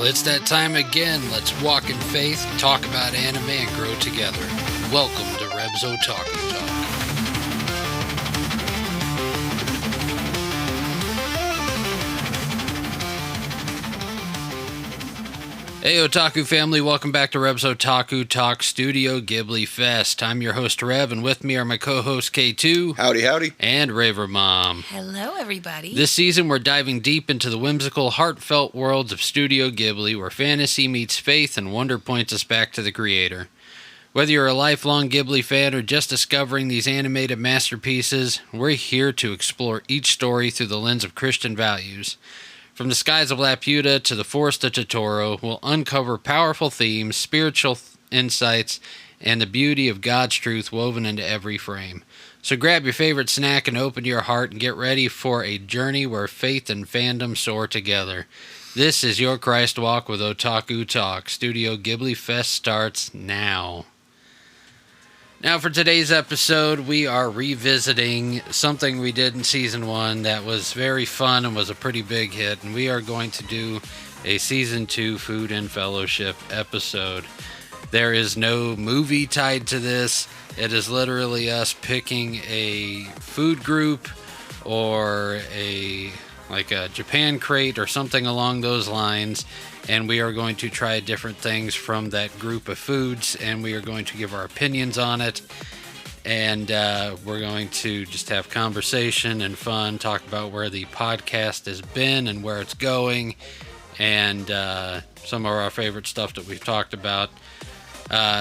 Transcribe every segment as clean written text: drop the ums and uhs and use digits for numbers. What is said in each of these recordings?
Well, it's that time again. Let's walk in faith, talk about anime, and grow together. Welcome to Reb's Otaku Talk. Hey Otaku family, welcome back to Reb's Otaku Talk Studio Ghibli Fest. I'm your host Reb, and with me are my co-hosts K2. Howdy, howdy. And Raver Mom. Hello everybody. This season we're diving deep into the whimsical, heartfelt worlds of Studio Ghibli, where fantasy meets faith and wonder points us back to the creator. Whether you're a lifelong Ghibli fan or just discovering these animated masterpieces, we're here to explore each story through the lens of Christian values. From the skies of Laputa to the forest of Totoro, we'll uncover powerful themes, spiritual insights, and the beauty of God's truth woven into every frame. So grab your favorite snack and open your heart and get ready for a journey where faith and fandom soar together. This is your Christ Walk with Otaku Talk. Studio Ghibli Fest starts now. Now for today's episode, we are revisiting something we did in Season 1 that was very fun and was a pretty big hit, and we are going to do a Season 2 Food and Fellowship episode. There is no movie tied to this. It is literally us picking a food group or a Japan crate or something along those lines, and we are going to try different things from that group of foods, and we are going to give our opinions on it, and we're going to just have conversation and fun, talk about where the podcast has been and where it's going, and some of our favorite stuff that we've talked about.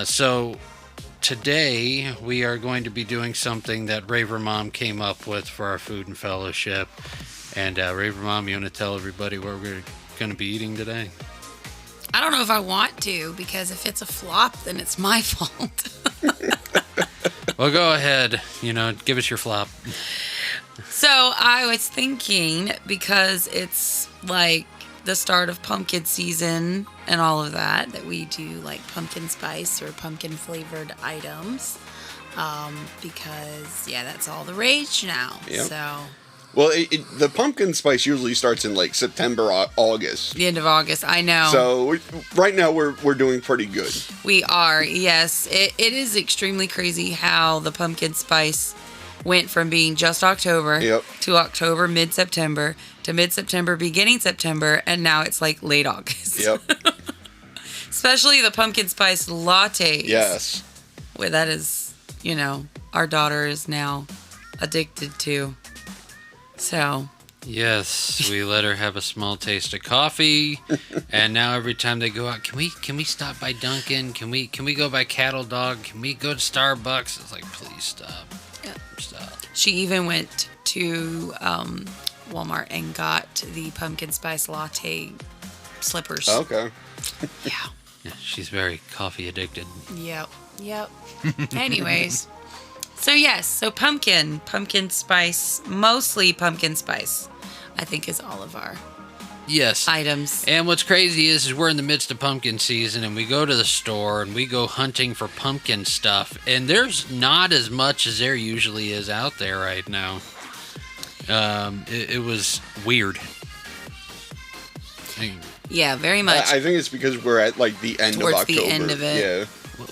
So today we are going to be doing something that Raver Mom came up with for our Food and Fellowship. And Raver Mom, you want to tell everybody what we're going to be eating today? I don't know if I want to, because if it's a flop, then it's my fault. Well, go ahead. Give us your flop. So I was thinking, because it's like the start of pumpkin season and all of that we do like pumpkin spice or pumpkin flavored items. Because, that's all the rage now. Yep. So... Well, the pumpkin spice usually starts in like September, August. The end of August, I know. So right now we're doing pretty good. We are, yes. It is extremely crazy how the pumpkin spice went from being just October to October, mid-September, to mid-September, beginning September, and now it's like late August. Yep. Especially the pumpkin spice lattes. Yes. Where that is, our daughter is now addicted to. So. Yes, we let her have a small taste of coffee, and now every time they go out, can we stop by Dunkin'? Can we go by Cattle Dog? Can we go to Starbucks? It's like, please stop. Yeah. Stop. She even went to Walmart and got the pumpkin spice latte slippers. Okay. Yeah, she's very coffee addicted. Yep. Anyways. So yes, pumpkin spice, mostly pumpkin spice, I think is all of our items. And what's crazy is we're in the midst of pumpkin season, and we go to the store and we go hunting for pumpkin stuff, and there's not as much as there usually is out there right now. It was weird. Yeah, very much. I think it's because we're at like the end of October. Towards the end of it. Yeah.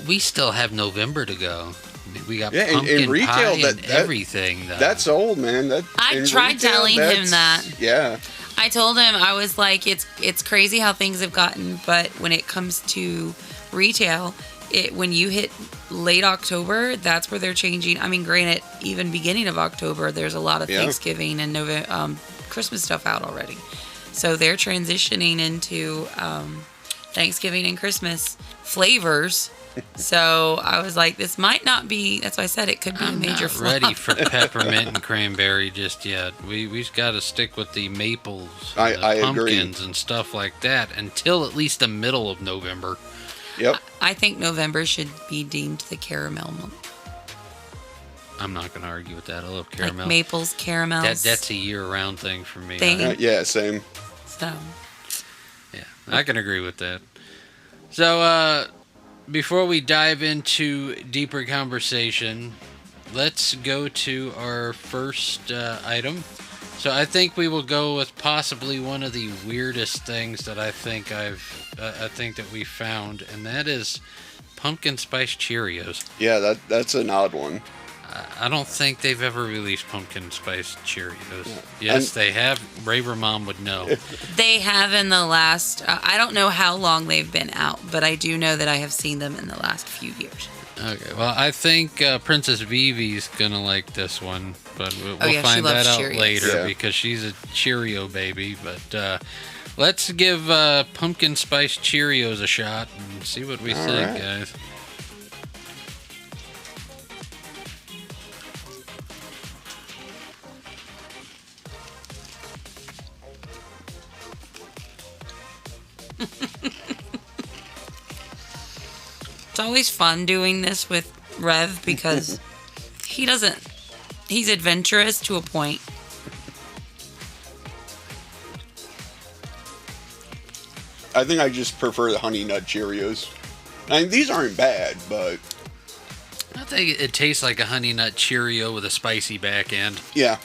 We still have November to go. We got pumpkin in retail, pie and everything. Though. That's old, man. I tried telling him that. Yeah. I told him, I was like, it's crazy how things have gotten, but when it comes to retail, when you hit late October, that's where they're changing. I mean, granted, even beginning of October, there's a lot of Thanksgiving and Christmas stuff out already. So they're transitioning into Thanksgiving and Christmas flavors. So I was like, this might not be. That's why I said it could be a major flop. I'm not ready for peppermint and cranberry just yet. We've got to stick with the maples, I pumpkins, agree. And stuff like that until at least the middle of November. Yep. I think November should be deemed the caramel month. I'm not going to argue with that. I love caramel. Like maples, caramels. That's a year-round thing for me. Yeah, same. So. Yeah, I can agree with that. So, before we dive into deeper conversation, let's go to our first item, So I think we will go with possibly one of the weirdest things that I think that we found, and that is pumpkin spice Cheerios. Yeah, that's an odd one. I don't think they've ever released pumpkin spice Cheerios. Yeah. Yes, they have. Braver Mom would know. They have in the last, I don't know how long they've been out, but I do know that I have seen them in the last few years. Okay, well, I think Princess Vivi's gonna like this one, but we'll yeah, she find that loves out Cheerios. later Yeah. because she's a Cheerio baby. But let's give pumpkin spice Cheerios a shot and see what we All think, right. guys. It's always fun doing this with Rev because he's adventurous to a point. I think I just prefer the Honey Nut Cheerios. I mean, these aren't bad, but I think it tastes like a Honey Nut Cheerio with a spicy back end. yeah,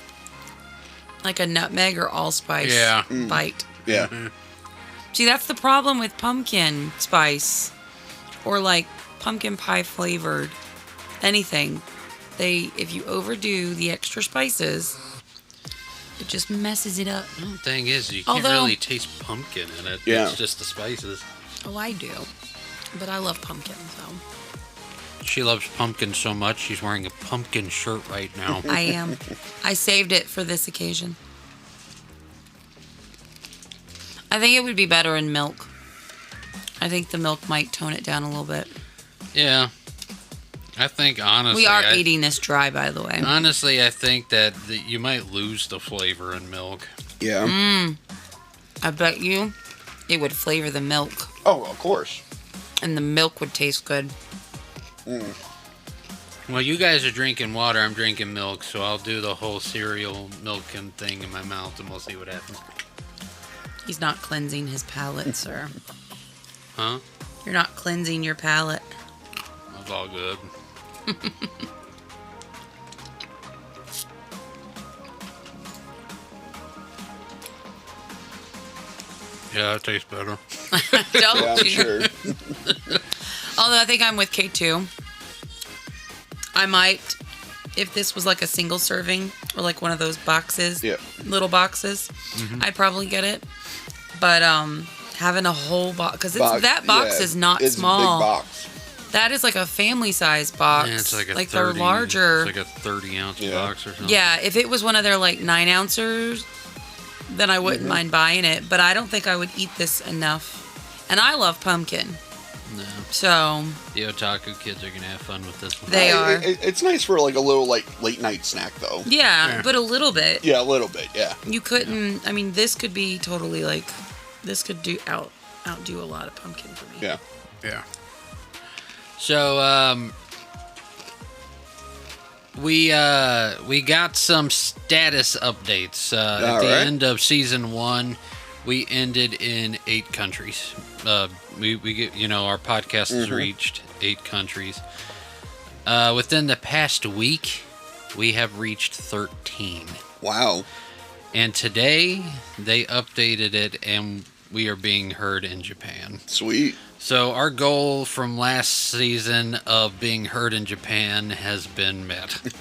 Like a nutmeg or allspice Yeah. bite. yeah. See, that's the problem with pumpkin spice or like pumpkin pie flavored anything. If you overdo the extra spices, it just messes it up. The thing is, you can't Although- really taste pumpkin in it. Yeah. It's just the spices. Oh, I do. But I love pumpkin, so She loves pumpkin so much, she's wearing a pumpkin shirt right now. I am. I saved it for this occasion. I think it would be better in milk. I think the milk might tone it down a little bit. Yeah. I think, honestly... We are eating this dry, by the way. Honestly, I think that you might lose the flavor in milk. Yeah. I bet you it would flavor the milk, Oh, of course. and the milk would taste good. Well, you guys are drinking water, I'm drinking milk, so I'll do the whole cereal milking thing in my mouth, and we'll see what happens. He's not cleansing his palate, sir. Huh? You're not cleansing your palate. That's all good. Yeah, that tastes better. Don't Yeah, I'm you? sure. Although I think I'm with K2. I might, if this was like a single serving or like one of those boxes, Yeah. little boxes, I'd probably get it. But having a whole box, because that box yeah, is not it's small. a big box. That is like a family size box. Yeah, it's like a 30, they're larger. It's like a 30-ounce Yeah. box or something. Yeah, if it was one of their like 9-ouncers, then I wouldn't mind buying it. But I don't think I would eat this enough. And I love pumpkin. No. So The Otaku kids are going to have fun with this one. They are. It's nice for like a little like late night snack though. yeah, Yeah. but a little bit. Yeah, a little bit. Yeah. You couldn't. I mean, this could be totally like. This could outdo a lot of pumpkin for me. Yeah. Yeah. So, we got some status updates. At All the right. end of season 1, we ended in 8 countries. We get, our podcast has reached 8 countries. Within the past week, we have reached 13. Wow. And today, they updated it, and we are being heard in Japan. Sweet. So our goal from last season of being heard in Japan has been met, which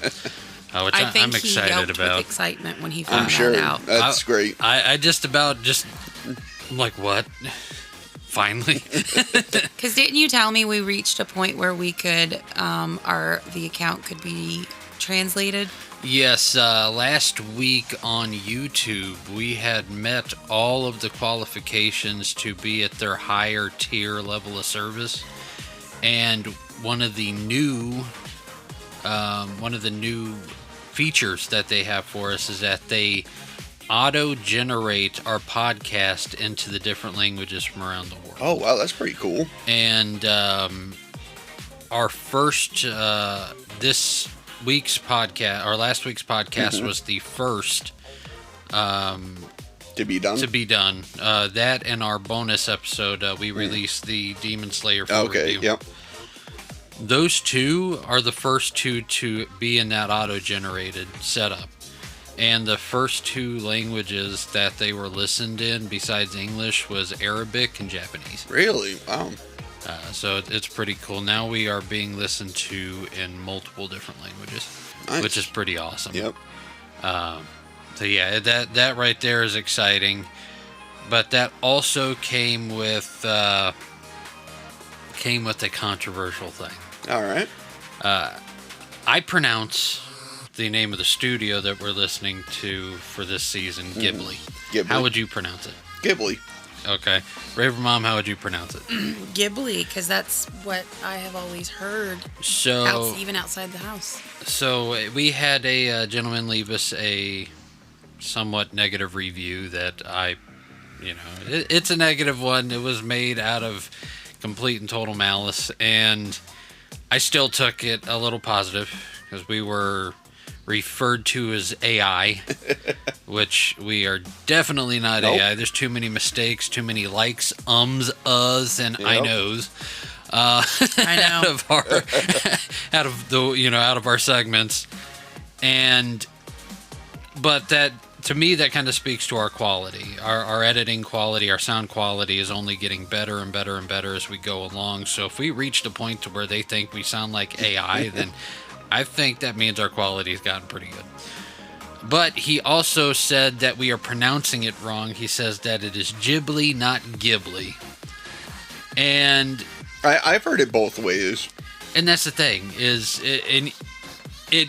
I think I'm he excited yelped about. with excitement when he found I'm sure. that out. That's great. I I'm like, what? Finally? Because didn't you tell me we reached a point where we could, the account could be translated? Yes, last week on YouTube, we had met all of the qualifications to be at their higher tier level of service, and one of the new features that they have for us is that they auto-generate our podcast into the different languages from around the world. Oh wow, that's pretty cool. And our first this week's podcast, or last week's podcast, was the first To be done. to be done. That and our bonus episode, we released the Demon Slayer full Okay. review. Yep. Those two are the first two to be in that auto-generated setup. And the first two languages that they were listened in besides English was Arabic and Japanese. Really? Wow. So it's pretty cool. Now we are being listened to in multiple different languages, Nice. which is pretty awesome. Yep. So yeah, that right there is exciting. But that also came with a controversial thing. All right. I pronounce the name of the studio that we're listening to for this season Ghibli. Ghibli. How would you pronounce it? Ghibli. Okay. Raver Mom, how would you pronounce it? Ghibli, because that's what I have always heard, So, even outside the house. so we had a gentleman leave us a somewhat negative review that it's a negative one. It was made out of complete and total malice, and I still took it a little positive because we were referred to as AI, which we are definitely not Nope. AI. There's too many mistakes, too many likes, ums, uhs, and I Yep. knows. I know. out of our segments, but that to me that kind of speaks to our quality, our editing quality, our sound quality is only getting better and better and better as we go along. So if we reached a point to where they think we sound like AI, then I think that means our quality has gotten pretty good. But he also said that we are pronouncing it wrong. He says that it is Ghibli, not Ghibli. And I've heard it both ways. that's the thing, it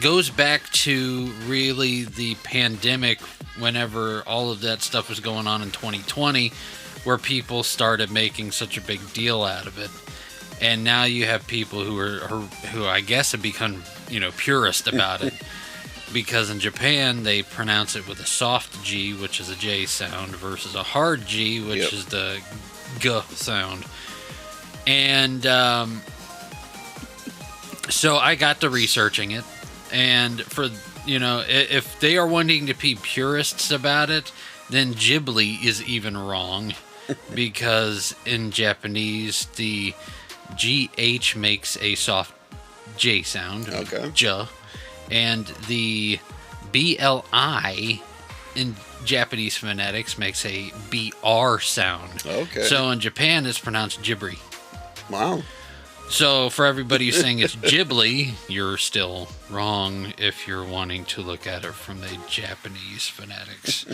goes back to really the pandemic, whenever all of that stuff was going on in 2020, where people started making such a big deal out of it. And now you have people who I guess have become, purist about it. Because in Japan, they pronounce it with a soft G, which is a J sound, versus a hard G, which Yep. is the G sound. And so I got to researching it. And for, if they are wanting to be purists about it, then Ghibli is even wrong. Because in Japanese, the GH makes a soft J sound. Okay. J. And the BLI in Japanese phonetics makes a BR sound. Okay. So in Japan, it's pronounced Ghibli. Wow. So for everybody who's saying it's Ghibli, you're still wrong if you're wanting to look at it from the Japanese phonetics.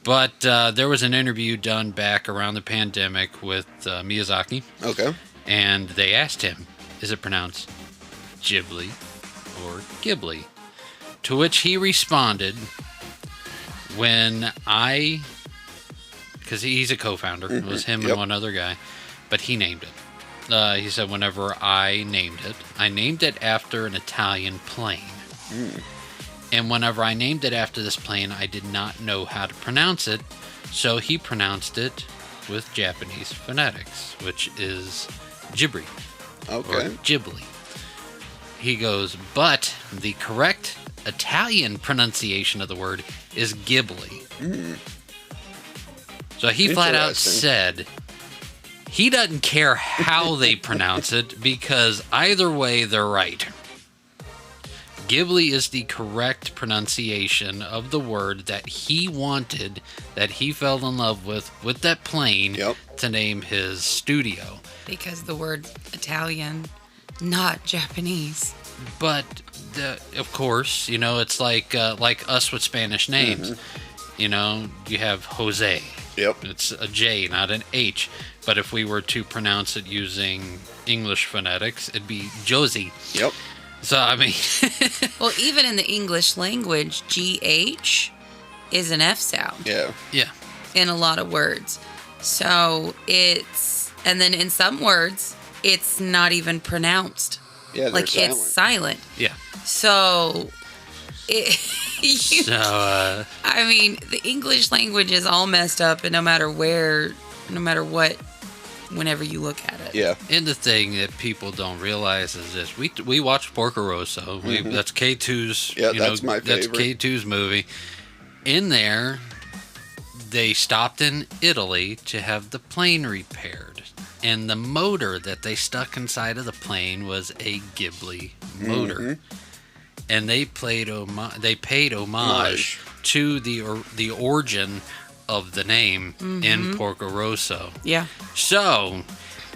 But there was an interview done back around the pandemic with Miyazaki, Okay. and they asked him, is it pronounced Ghibli or Ghibli? To which he responded, because he's a co-founder, it was him Yep. and one other guy, but he named it. He said, whenever I named it after an Italian plane. And whenever I named it after this plane, I did not know how to pronounce it, so he pronounced it with Japanese phonetics, which is Ghibli, or Okay. Ghibli. He goes, but the correct Italian pronunciation of the word is Ghibli. So he flat out Interesting. said he doesn't care how they pronounce it, because either way they're right. Ghibli is the correct pronunciation of the word that he wanted, that he fell in love with that plane, Yep. to name his studio. Because the word Italian, not Japanese. But of course, it's like us with Spanish names. You have Jose. Yep. It's a J, not an H. But if we were to pronounce it using English phonetics, it'd be Josie. Yep. So, I mean, Well, even in the English language, GH is an F sound Yeah. yeah. in a lot of words. So and then in some words, it's not even pronounced. Yeah. They're Like silent. it's silent. Yeah. So, So, I mean, the English language is all messed up, and no matter what, whenever you look at it. Yeah. and the thing that people don't realize is this: we watched Porco Rosso. That's K2's. Yeah, that's my That's favorite. K2's movie. In there, they stopped in Italy to have the plane repaired, and the motor that they stuck inside of the plane was a Ghibli motor. and they paid homage to the origin of the name in Porco Rosso. Yeah. So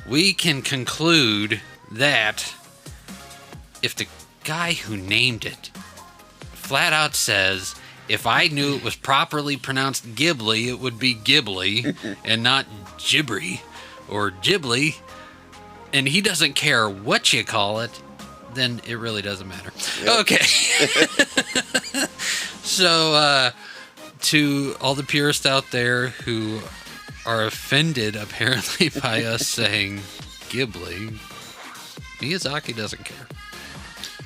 we can conclude that if the guy who named it flat out says, if I knew it was properly pronounced Ghibli, it would be Ghibli and not Ghibli or Ghibli, and he doesn't care what you call it, then it really doesn't matter. Yep. Okay. So, to all the purists out there who are offended, apparently, by us saying Ghibli, Miyazaki doesn't care.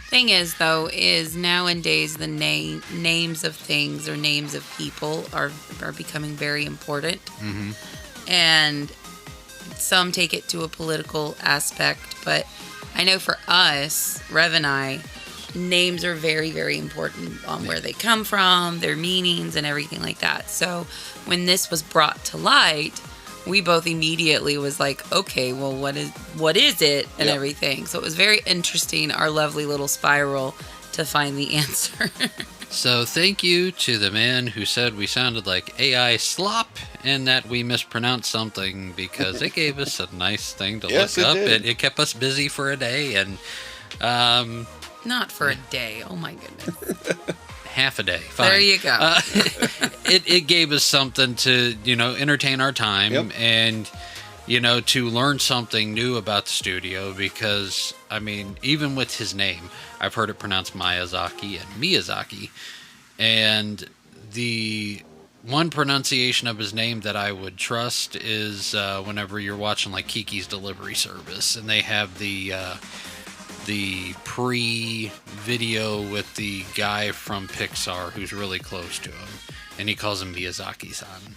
Thing is, though, is nowadays the names of things or names of people are becoming very important. Mm-hmm. And some take it to a political aspect, but I know for us, Rev and I, names are very, very important on where they come from, their meanings, and everything like that. So when this was brought to light, we both immediately was like, okay, well, what is it, and everything. So it was very interesting, our lovely little spiral, to find the answer. So thank you to the man who said we sounded like AI slop and that we mispronounced something, because it gave us a nice thing to look up. It kept us busy for a day, and not for a day. Oh my goodness. Half a day. Fine. There you go. It gave us something to, entertain our time and, to learn something new about the studio, because, even with his name, I've heard it pronounced Miyazaki and Miyazaki. And the one pronunciation of his name that I would trust is whenever you're watching like Kiki's Delivery Service and they have the pre-video with the guy from Pixar who's really close to him, and he calls him Miyazaki-san.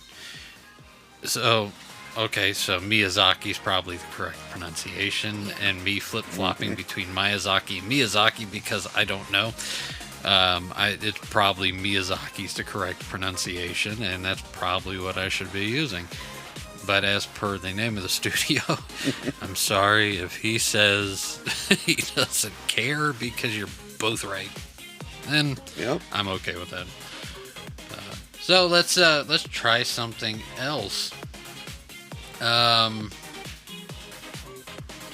So, okay, so Miyazaki's probably the correct pronunciation, and me flip-flopping between Miyazaki and Miyazaki because I don't know. It's probably Miyazaki's the correct pronunciation, and that's probably what I should be using. But as per the name of the studio, I'm sorry if he says he doesn't care because you're both right. Then I'm okay with that. So let's try something else.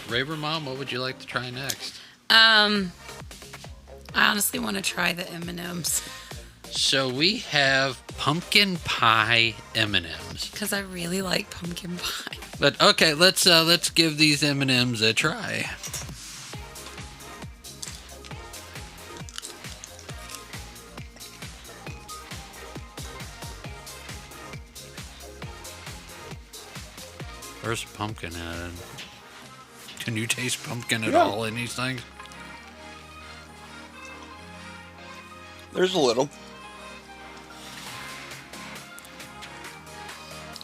Raver Mom, what would you like to try next? I honestly want to try the M&Ms. So we have pumpkin pie M&Ms. Because I really like pumpkin pie. But okay, let's give these M&Ms a try. Where's the pumpkin at? Can you taste pumpkin at all in these things? There's a little.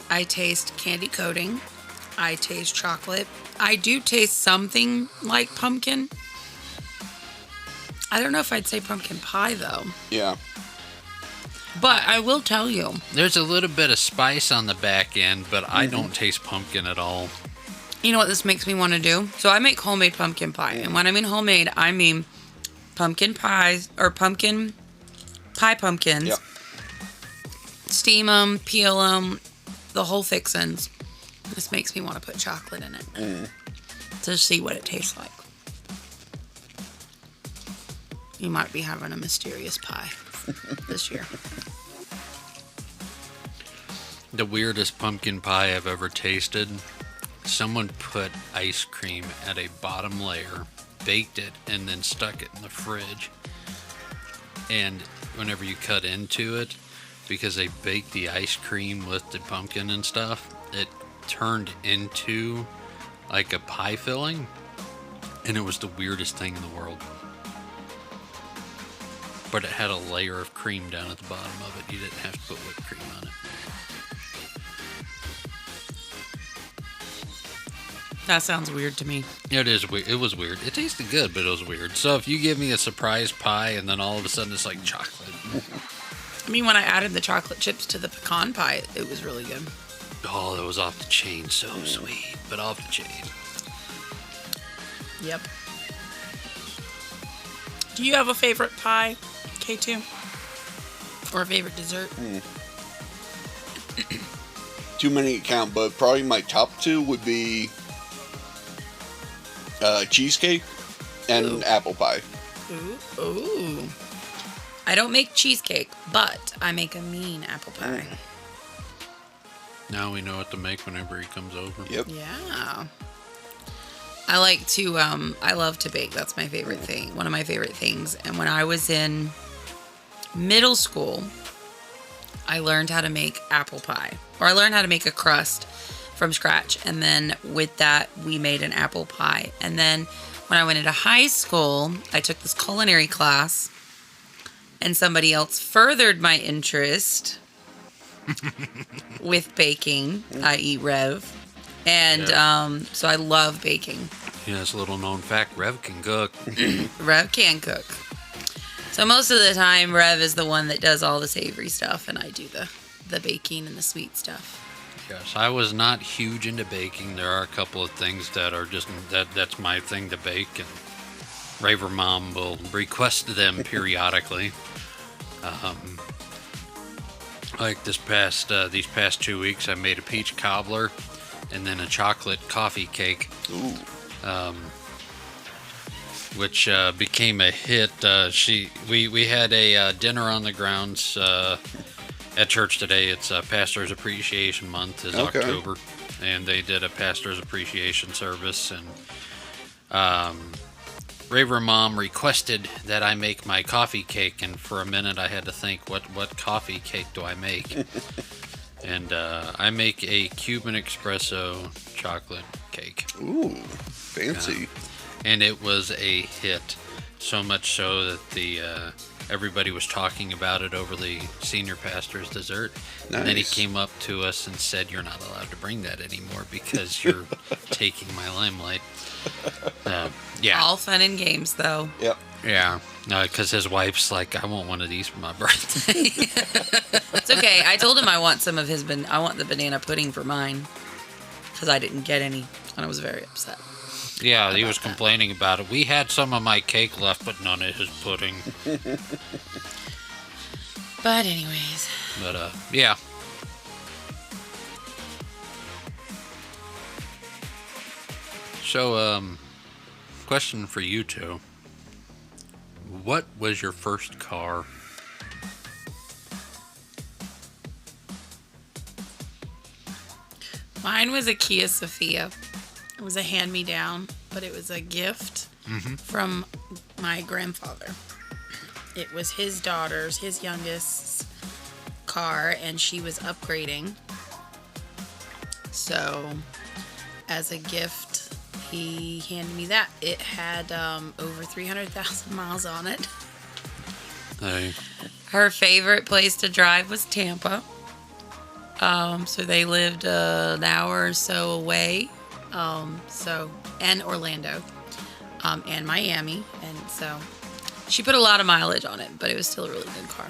I taste candy coating. I taste chocolate. I do taste something like pumpkin. I don't know if I'd say pumpkin pie, though. Yeah. But I will tell you. There's a little bit of spice on the back end, but I don't taste pumpkin at all. You know what this makes me want to do? So I make homemade pumpkin pie. And when I mean homemade, I mean pumpkin pies, or pumpkin pie pumpkins. Yep. Steam them, peel them, the whole fixins. This makes me want to put chocolate in it to see what it tastes like. You might be having a mysterious pie this year. The weirdest pumpkin pie I've ever tasted. Someone put ice cream at a bottom layer, baked it, and then stuck it in the fridge. And whenever you cut into it, because they baked the ice cream with the pumpkin and stuff, it turned into like a pie filling, and it was the weirdest thing in the world. But it had a layer of cream down at the bottom of it. You didn't have to put whipped cream on it. That sounds weird to me. It is weird. It was weird. It tasted good, but it was weird. So if you give me a surprise pie and then all of a sudden it's like chocolate. I mean, when I added the chocolate chips to the pecan pie, it was really good. Oh, that was off the chain. So sweet, but off the chain. Yep. Do you have a favorite pie, K2? Or a favorite dessert? Too many to count, but probably my top two would be cheesecake and apple pie. Ooh. I don't make cheesecake, but I make a mean apple pie. Now we know what to make whenever he comes over. Yep. Yeah. I like to, I love to bake. That's my favorite thing. One of my favorite things. And when I was in middle school, I learned how to make apple pie. Or I learned how to make a crust from scratch. And then with that, we made an apple pie. And then when I went into high school, I took this culinary class. And somebody else furthered my interest with baking, i.e. Rev. And so I love baking. Yeah, it's a little known fact. Rev can cook. Rev can cook. So most of the time, Rev is the one that does all the savory stuff, and I do the baking and the sweet stuff. Yes, I was not huge into baking. There are a couple of things that are just that's my thing to bake, and Raver Mom will request them periodically. Like these past 2 weeks, I made a peach cobbler and then a chocolate coffee cake. Ooh. Which became a hit. We had a dinner on the grounds at church today. It's Pastor's Appreciation Month is October, and they did a Pastor's Appreciation service, and Raver Mom requested that I make my coffee cake, and for a minute I had to think, what coffee cake do I make? And I make a Cuban espresso chocolate cake. Ooh, fancy. And it was a hit, so much so that everybody was talking about it over the senior pastor's dessert. Nice. And then he came up to us and said, "You're not allowed to bring that anymore because you're taking my limelight." Yeah. All fun and games, though. Yep. Yeah. Because his wife's like, "I want one of these for my birthday." It's okay. I told him I want some of his. I want the banana pudding for mine because I didn't get any, and I was very upset. Yeah, he was complaining about it. We had some of my cake left, but none of his pudding. But anyways. But, yeah. So, question for you two. What was your first car? Mine was a Kia Sophia. It was a hand-me-down, but it was a gift from my grandfather. It was his daughter's, his youngest's car, and she was upgrading. So, as a gift, he handed me that. It had over 300,000 miles on it. Hey. Her favorite place to drive was Tampa. So they lived an hour or so away. And Orlando, and Miami, and so she put a lot of mileage on it, but it was still a really good car.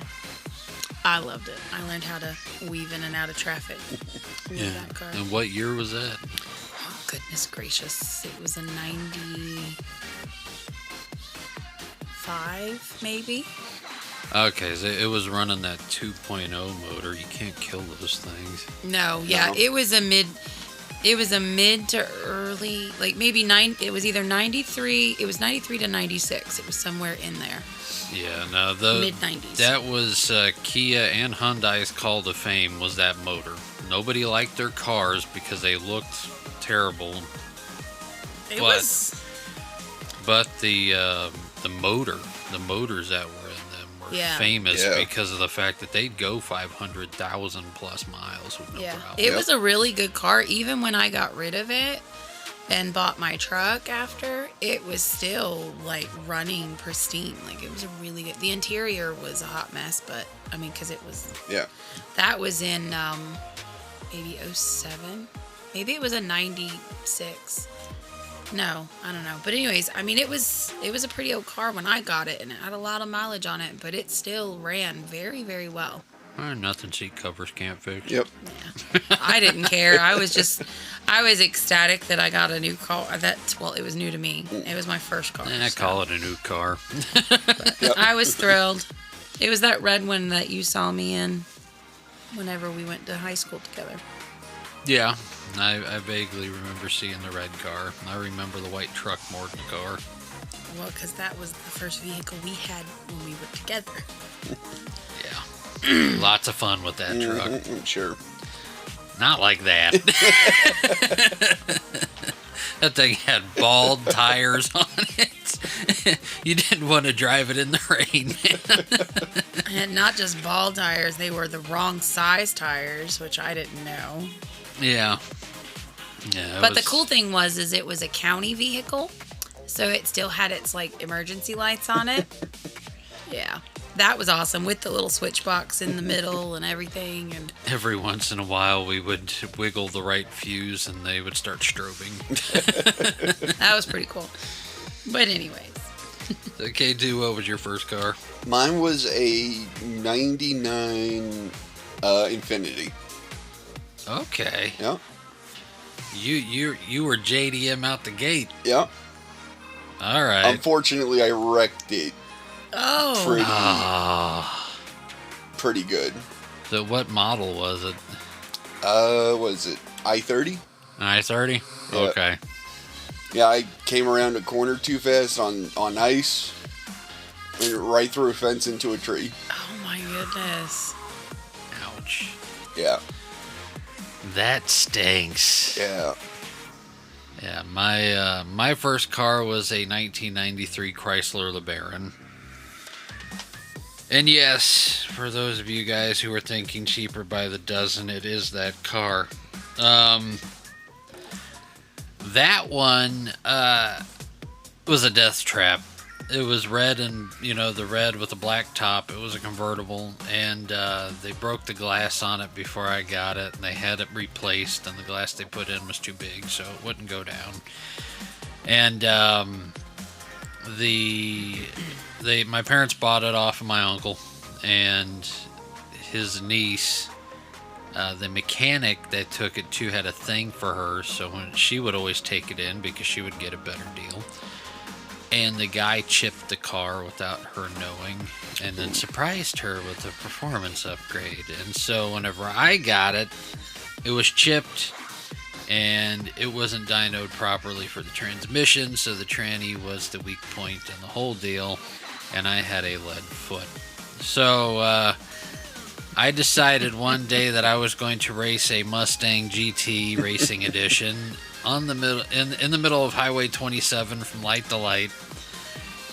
I loved it. I learned how to weave in and out of traffic with that car. And what year was that? Oh, goodness gracious. It was a 95, maybe? Okay, so it was running that 2.0 motor. You can't kill those things. No, yeah, No. It was a mid to early, like maybe it was either 93, it was 93 to 96. It was somewhere in there. Yeah, no, Mid-90s. That was Kia and Hyundai's call to fame was that motor. Nobody liked their cars because they looked terrible. But the motors that were in them were famous because of the fact that they'd go 500,000 plus miles with no problem. It was a really good car. Even when I got rid of it and bought my truck after, it was still like running pristine. Like it was a really good. The interior was a hot mess, but I mean, because it was. Yeah. That was in maybe 07. Maybe it was a 96. No, I don't know. But anyways, I mean, it was a pretty old car when I got it, and it had a lot of mileage on it, but it still ran very, very well. Nothing seat covers can't fix. Yep. Yeah. I didn't care. I was just, I was ecstatic that I got a new car. It was new to me. It was my first car. I call it a new car. Yep. I was thrilled. It was that red one that you saw me in whenever we went to high school together. Yeah, I vaguely remember seeing the red car. I remember the white truck more than the car. Well, because that was the first vehicle we had when we were together. Yeah. Lots of fun with that truck. Sure. Not like that. That thing had bald tires on it. You didn't want to drive it in the rain, man. And not just ball tires, they were the wrong size tires, which I didn't know. Yeah. Yeah. But the cool thing was it was a county vehicle, so it still had its like emergency lights on it. Yeah. That was awesome with the little switch box in the middle and everything. And every once in a while, we would wiggle the right fuse and they would start strobing. that was pretty cool. But anyways. So, K2, what was your first car? Mine was a 99 Infinity. Okay. Yeah. You were JDM out the gate. Yeah. All right. Unfortunately, I wrecked it. Oh. Pretty good. So what model was it? Was it I-30? I-30? Yeah. Okay. Yeah, I came around a corner too fast on ice. Went right through a fence into a tree. Oh my goodness. Ouch. Yeah. That stinks. Yeah. Yeah, my first car was a 1993 Chrysler LeBaron. And yes, for those of you guys who are thinking cheaper by the dozen, it is that car. That one was a death trap. It was red and, the red with the black top. It was a convertible, and they broke the glass on it before I got it, and they had it replaced, and the glass they put in was too big, so it wouldn't go down. And my parents bought it off of my uncle and his niece. The mechanic that took it to had a thing for her, so when she would always take it in because she would get a better deal. And the guy chipped the car without her knowing, and then surprised her with a performance upgrade. And so whenever I got it, it was chipped, and it wasn't dynoed properly for the transmission, so the tranny was the weak point in the whole deal, and I had a lead foot. So I decided one day that I was going to race a Mustang GT Racing Edition in the middle of Highway 27 from light to light,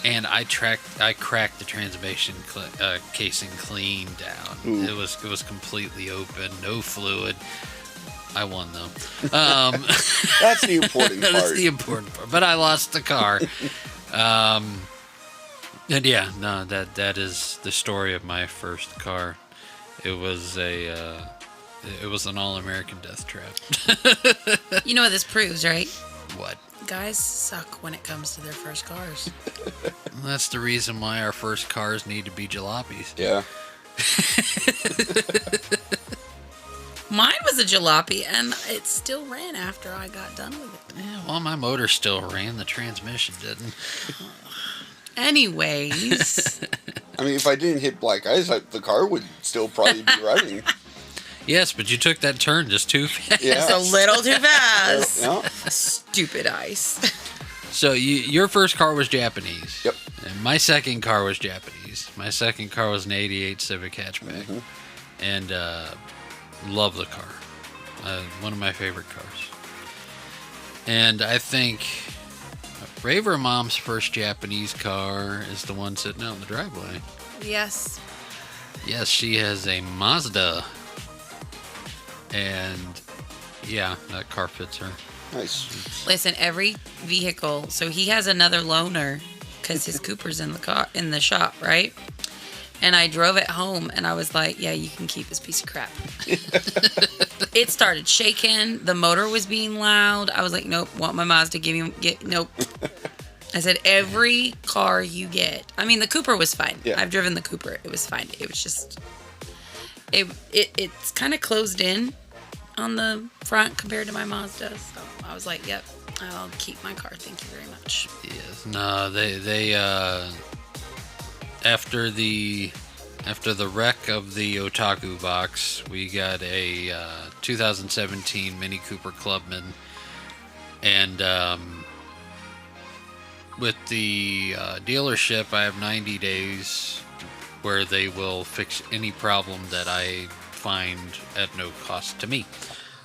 and I cracked the transmission casing clean down. Ooh. It was completely open, no fluid. I won though. That's the important part. That's the important part. But I lost the car. And yeah, no, that is the story of my first car. It was an all-American death trap. You know what this proves, right? What? Guys suck when it comes to their first cars. That's the reason why our first cars need to be jalopies. Yeah. Mine was a jalopy, and it still ran after I got done with it. Yeah, well, my motor still ran. The transmission didn't. Anyways. I mean, if I didn't hit black ice, the car would still probably be running. Yes, but you took that turn just too fast. Yeah. It's a little too fast. Yeah. Stupid ice. So your first car was Japanese. Yep. And my second car was Japanese. My second car was an 88 Civic hatchback. Mm-hmm. And love the car. One of my favorite cars. And I think Raver Mom's first Japanese car is the one sitting out in the driveway. Yes. Yes, she has a Mazda. And yeah, that car fits her. Nice. Listen, every vehicle. So he has another loaner because his Cooper's in the shop, right? And I drove it home, and I was like, "Yeah, you can keep this piece of crap." It started shaking. The motor was being loud. I was like, "Nope, want my Mazda? Nope." I said, "Every car you get." I mean, the Cooper was fine. Yeah. I've driven the Cooper. It was fine. It was just, it's kind of closed in. on the front compared to my Mazda. So I was like, yep, I'll keep my car. Thank you very much. Yes. No, they after the wreck of the Otaku box, we got a 2017 Mini Cooper Clubman, and with the dealership, I have 90 days where they will fix any problem that I find at no cost to me.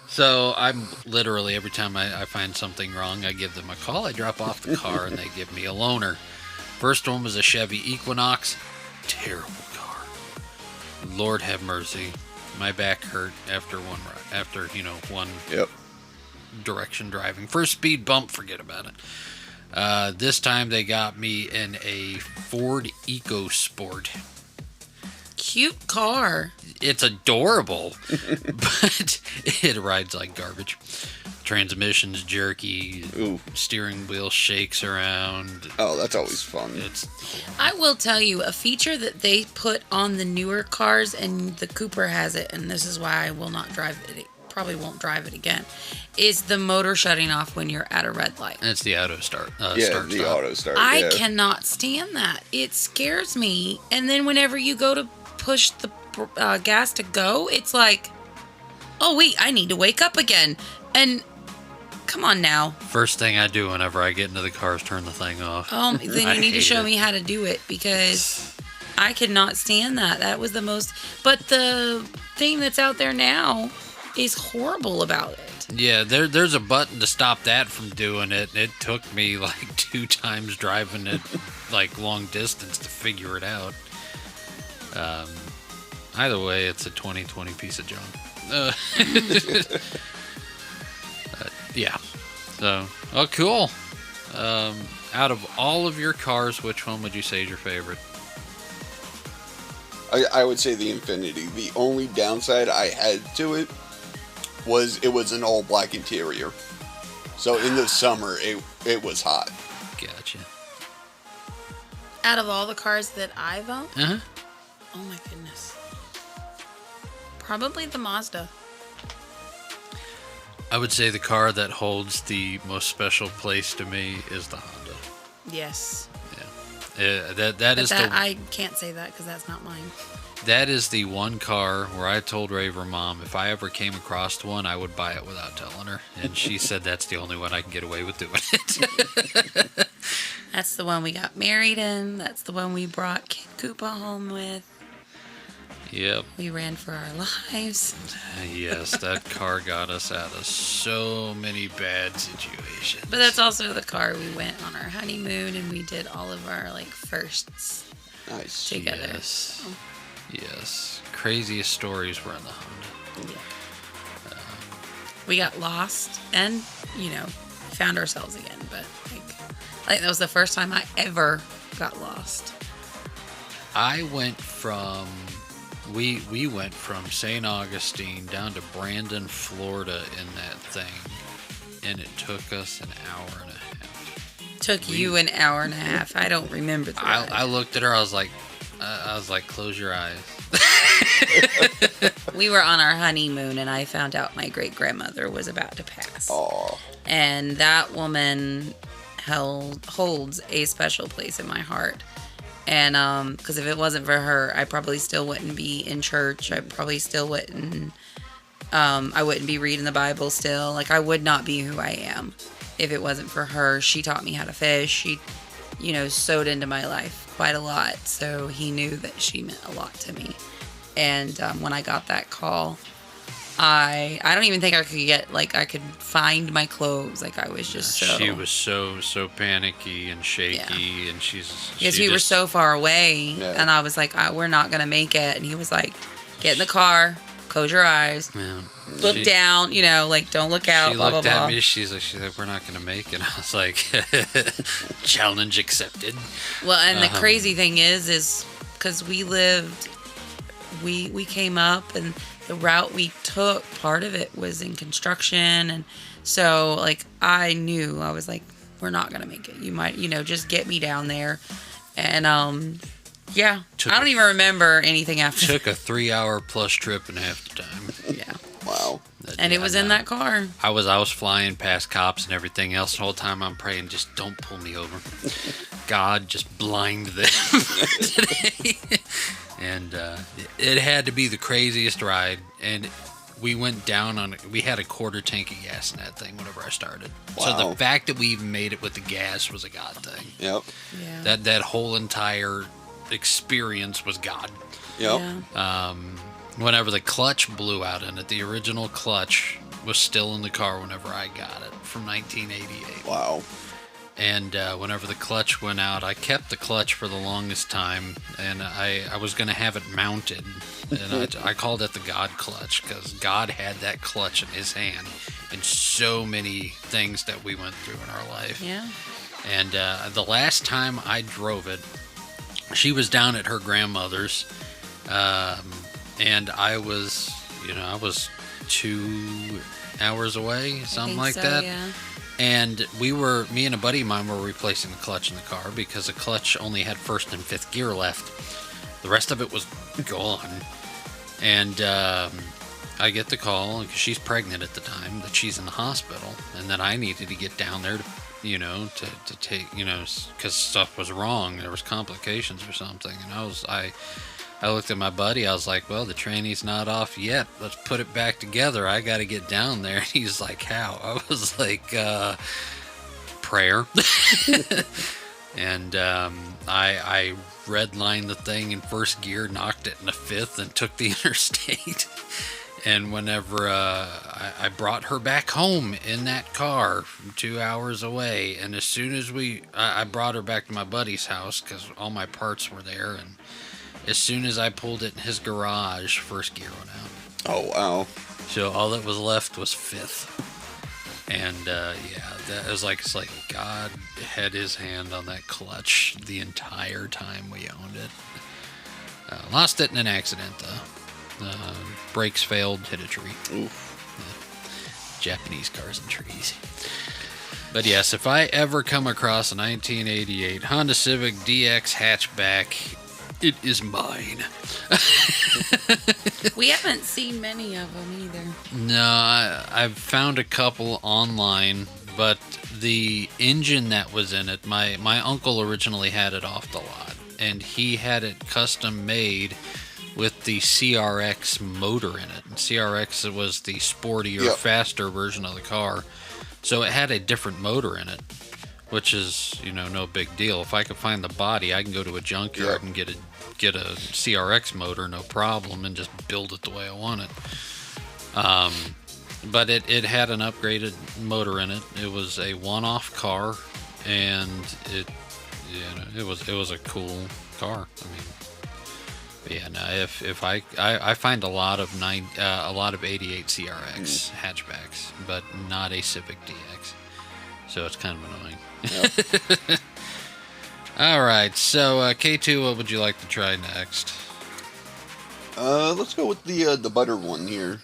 So I'm literally, every time I find something wrong, I give them a call, I drop off the car, and they give me a loaner. First one was a Chevy Equinox. Terrible car. Lord have mercy. My back hurt after one Yep. direction driving. First speed bump, forget about it. This time they got me in a Ford EcoSport. Cute car. It's adorable, but it rides like garbage. Transmission's jerky. Ooh. Steering wheel shakes around. Oh, that's always fun. It's I will tell you, a feature that they put on the newer cars, and the Cooper has it, and this is why I will not drive it, probably won't drive it again, is the motor shutting off when you're at a red light. it's the auto start. Yeah, Start the stop. auto start. I yeah. cannot stand that. It scares me. And then whenever you go to push the gas to go, it's like, oh wait, I need to wake up again. And come on now. First thing I do whenever I get into the car is turn the thing off. Then I you need to hate show it. me how to do it, because I could not stand that. That was the most. But the thing that's out there now is horrible about it. Yeah, there's a button to stop that from doing it. It took me like 2 times driving it like long distance to figure it out. Either way, it's a 2020 piece of junk. Yeah. So, oh, cool. Out of all of your cars, which one would you say is your favorite? I would say the Infinity. The only downside I had to it was an all black interior. So in the summer, it was hot. Gotcha. Out of all the cars that I've owned, Uh-huh. oh my goodness, probably the Mazda. I would say the car that holds the most special place to me is the Honda. Yes. That But is I can't say that because that's not mine. that is the one car where I told Raver Mom if I ever came across one, I would buy it without telling her, and she said that's the only one I can get away with doing it. That's the one we got married in. That's the one we brought Kid Koopa home with. Yep. We ran for our lives. Yes, that car got us out of so many bad situations. But that's also the car we went on our honeymoon, and we did all of our firsts Nice. together. Yes. Yes. Craziest stories were in the Honda. Yeah. We got lost and, found ourselves again. But like that was the first time I ever got lost. I went from we went from St. Augustine down to Brandon, Florida in that thing, and it took us an hour and a half. Took you an hour and a half. I don't remember the ride. I looked at her. I was like, close your eyes. We were on our honeymoon, and I found out my great grandmother was about to pass. Aw. And that woman holds a special place in my heart. And because if it wasn't for her, I probably still wouldn't be in church. I probably still wouldn't. I wouldn't be reading the Bible still. Like, I would not be who I am if it wasn't for her. She taught me how to fish. She, sewed into my life quite a lot. So he knew that she meant a lot to me. And when I got that call, I don't even think I could I could find my clothes. Like, I was just so. She was so panicky and shaky, and Because we were so far away, and I was like, we're not going to make it. And he was like, get in the car, close your eyes, look down, don't look out, She blah, looked blah, at blah. me, she's like, we're not going to make it. I was like, challenge accepted. Well, and the crazy thing is because we came up, and the route we took, part of it was in construction. And so, I knew, I was like, we're not going to make it. You might, just get me down there. And, yeah. I don't even remember anything after. Took a 3-hour plus trip in half the time. Yeah. Wow. That And it was in that car. I was flying past cops and everything else. The whole time I'm praying, just don't pull me over. God, just blind them today. And it had to be the craziest ride. And we went down on it. We had a quarter tank of gas in that thing whenever I started. Wow. So the fact that we even made it with the gas was a God thing. Yep. Yeah. That whole entire experience was God. Yep. Yeah. Whenever the clutch blew out in it, the original clutch was still in the car whenever I got it from 1988. Wow. And whenever the clutch went out, I kept the clutch for the longest time, and I was going to have it mounted. And I called it the God clutch because God had that clutch in his hand in so many things that we went through in our life. Yeah. And the last time I drove it, she was down at her grandmother's, and I was 2 hours away, something like that. Yeah. And me and a buddy of mine were replacing the clutch in the car because the clutch only had first and fifth gear left. The rest of it was gone. And I get the call, because she's pregnant at the time, that she's in the hospital, and that I needed to get down there to take, because stuff was wrong. There was complications or something. And I looked at my buddy. I was like, well, the trainee's not off yet. Let's put it back together. I got to get down there. And he's like, how? I was like, prayer. And I redlined the thing in first gear, knocked it in the fifth, and took the interstate. And whenever I brought her back home in that car 2 hours away, and as soon as I brought her back to my buddy's house because all my parts were there, and as soon as I pulled it in his garage, first gear went out. Oh, wow. So all that was left was fifth. And that was it's like God had his hand on that clutch the entire time we owned it. Lost it in an accident, though. Brakes failed, hit a tree. Oof. Japanese cars and trees. But yes, if I ever come across a 1988 Honda Civic DX hatchback, it is mine. We haven't seen many of them either. No, I've found a couple online, but the engine that was in it, my uncle originally had it off the lot, and he had it custom made with the CRX motor in it. And CRX was the sportier, faster version of the car, so it had a different motor in it, which is, no big deal. If I could find the body, I can go to a junkyard and get a CRX motor, no problem, and just build it the way I want it. But it had an upgraded motor in it. It was a one-off car, and it was a cool car. I mean, yeah. No, if I find a lot of 88 CRX hatchbacks, but not a Civic DX, so it's kind of annoying. Yep. All right, so K2, what would you like to try next? Let's go with the butter one here.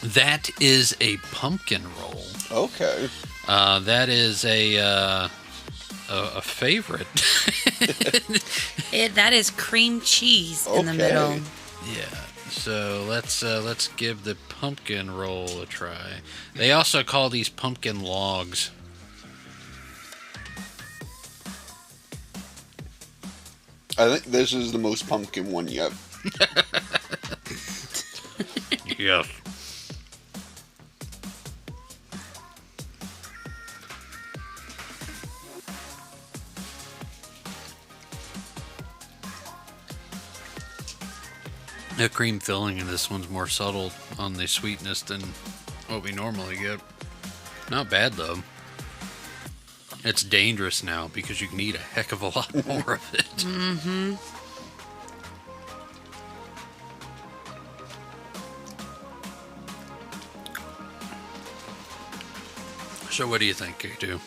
That is a pumpkin roll. Okay. That is a favorite. That is cream cheese in the middle. Yeah. So let's give the pumpkin roll a try. They also call these pumpkin logs. I think this is the most pumpkin one yet. Yes. The cream filling in this one's more subtle on the sweetness than what we normally get. Not bad, though. It's dangerous now because you can eat a heck of a lot more of it. Mm-hmm. So what do you think, K2?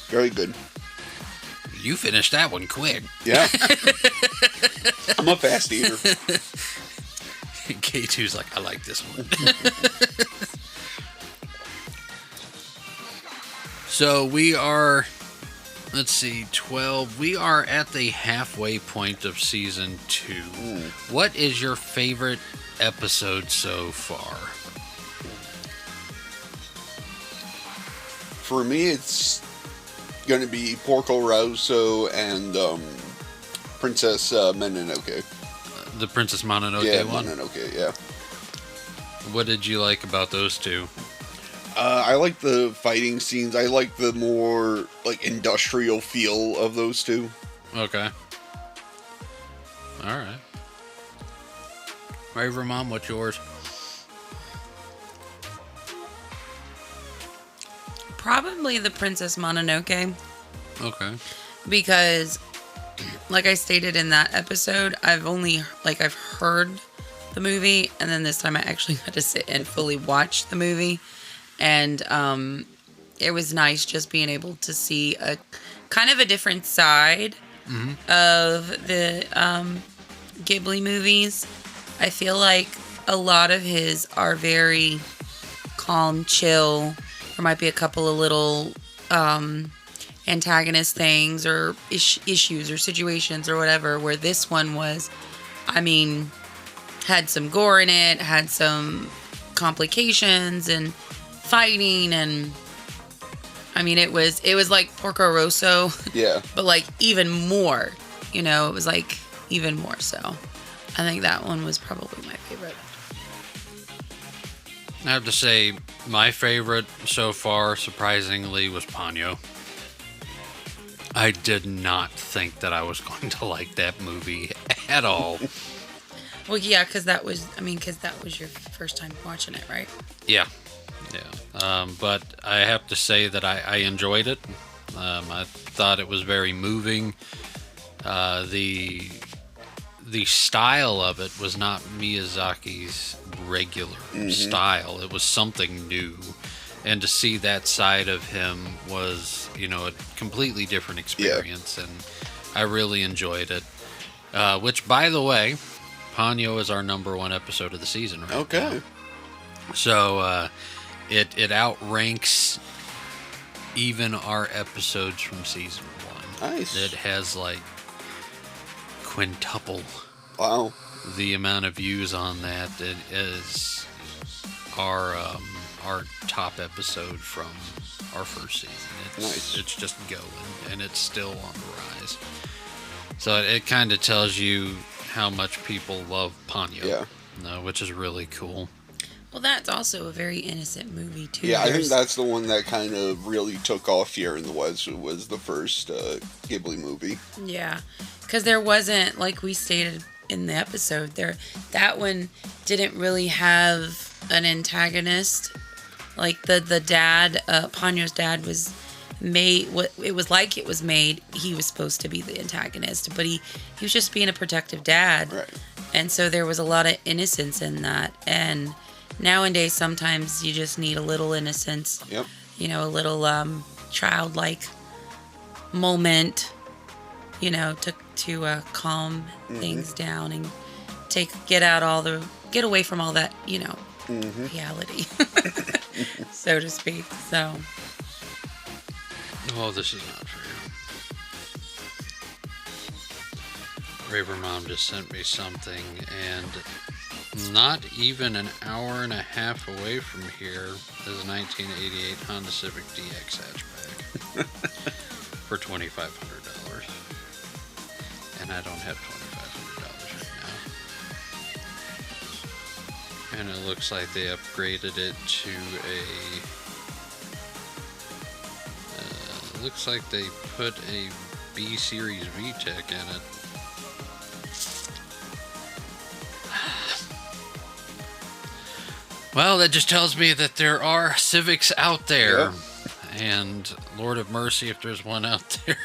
Very good. You finished that one quick. Yeah. I'm a fast eater. K2's like, I like this one. So we are, let's see, 12. We are at the halfway point of season 2. What is your favorite episode so far? For me, it's going to be Porco Rosso and Princess Mononoke. The Princess Mononoke Yeah, one? Mononoke, yeah. What did you like about those two? I like the fighting scenes. I like the more like industrial feel of those two. Okay. Alright. Raver Mom, what's yours? Probably the Princess Mononoke, Okay. because like I stated in that episode, I've heard the movie, and then this time I actually had to sit and fully watch the movie. And it was nice just being able to see a kind of a different side of the Ghibli movies. I feel like a lot of his are very calm, chill. There might be a couple of little antagonist things or issues or situations or whatever, where this one was, I mean, had some gore in it, had some complications and fighting, and I mean, it was like Porco Rosso, Yeah. but like even more, it was like even more so. I think that one was probably my favorite. I have to say, my favorite so far, surprisingly, was Ponyo. I did not think that I was going to like that movie at all. Well, yeah, because that was your first time watching it, right? Yeah. But I have to say that I enjoyed it. I thought it was very moving. The style of it was not Miyazaki's regular style. It was something new. And to see that side of him was, a completely different experience. And I really enjoyed it. Which, by the way, Ponyo is our number one episode of the season right Okay. now. So, it outranks even our episodes from season 1. Nice. It has like quintuple Wow. the amount of views on that. It is our top episode from our first season. Nice. It's just going, and it's still on the rise. So it kind of tells you how much people love Ponyo. Yeah. Which is really cool. Well, that's also a very innocent movie too. Yeah, I think that's the one that kind of really took off here in the West. It was the first Ghibli movie. Yeah, because there wasn't, like we stated in the episode, that one didn't really have an antagonist. Like the dad, Ponyo's dad was made. It was like it was made. He was supposed to be the antagonist, but he was just being a protective dad. Right. And so there was a lot of innocence in that. And nowadays, sometimes you just need a little innocence. Yep. A little childlike moment, to calm things down and get away from all that, reality, so to speak. So. Oh, this is not fair. Raver Mom just sent me something, and not even an hour and a half away from here is a 1988 Honda Civic DX hatchback for $2,500. And I don't have $2,500 right now. And it looks like they upgraded it to looks like they put a B Series VTEC in it. Well, that just tells me that there are Civics out there. Yeah. And Lord of mercy, if there's one out there,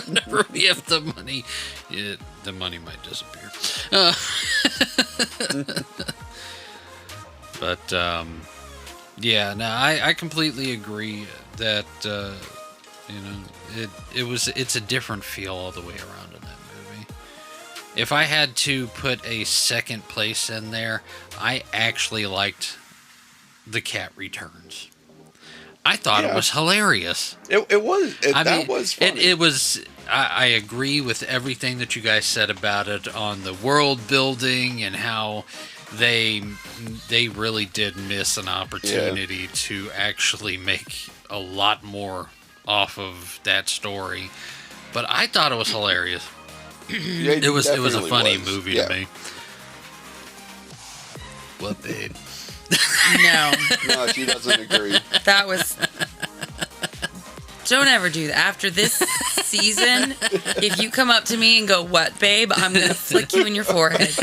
whenever we have the money, the money might disappear. But, yeah, no, I completely agree that, it's a different feel all the way around in that movie. If I had to put a second place in there, I actually liked The Cat Returns. I thought it was hilarious. It was. That was funny. It was. I agree with everything that you guys said about it on the world building and how they really did miss an opportunity to actually make a lot more off of that story. But I thought it was hilarious. Yeah, It was a definitely funny was. movie Yeah. to me. What, babe? No, No, she doesn't agree. that was. Don't ever do that. After this season, if you come up to me and go, "What, babe?" I'm gonna flick you in your forehead.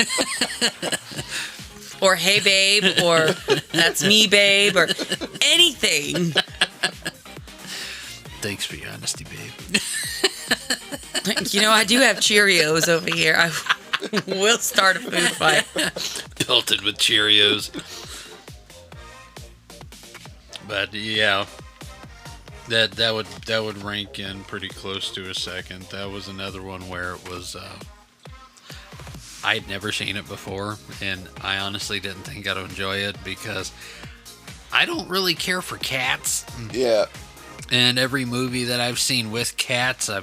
Or "Hey, babe," or "That's me, babe," or anything. Thanks for your honesty, babe. You know, I do have Cheerios over here. I will start a food fight. Pelted with Cheerios. But yeah, that would rank in pretty close to a second. That was another one where it was. I'd never seen it before, and I honestly didn't think I'd enjoy it because I don't really care for cats. Yeah. And every movie that I've seen with cats, I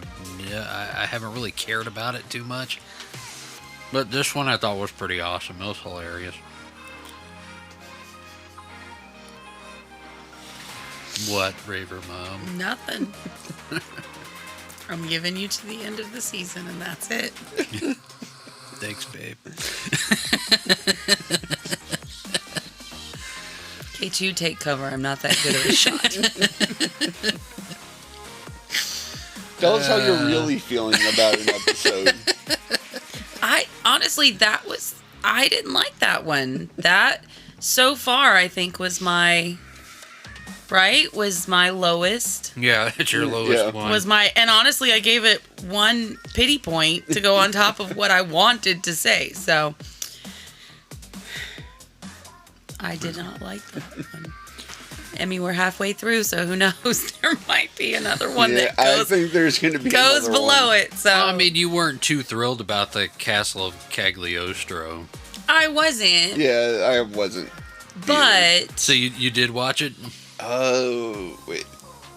haven't really cared about it too much. But this one I thought was pretty awesome. It was hilarious. What, Raver Mom? Nothing. I'm giving you to the end of the season, and that's it. Thanks, babe. K2, take cover. I'm not that good of a shot. Tell us how you're really feeling about an episode. I honestly, I didn't like that one. That so far, I think was my lowest. Yeah, it's your lowest one. And honestly, I gave it one pity point to go on top of what I wanted to say. So I did not like that one. I mean, we're halfway through, so who knows? There might be another one that I think there's going to be goes another below one. it. So I mean, you weren't too thrilled about the Castle of Cagliostro. I wasn't. Yeah, I wasn't. But So you did watch it? Oh, wait.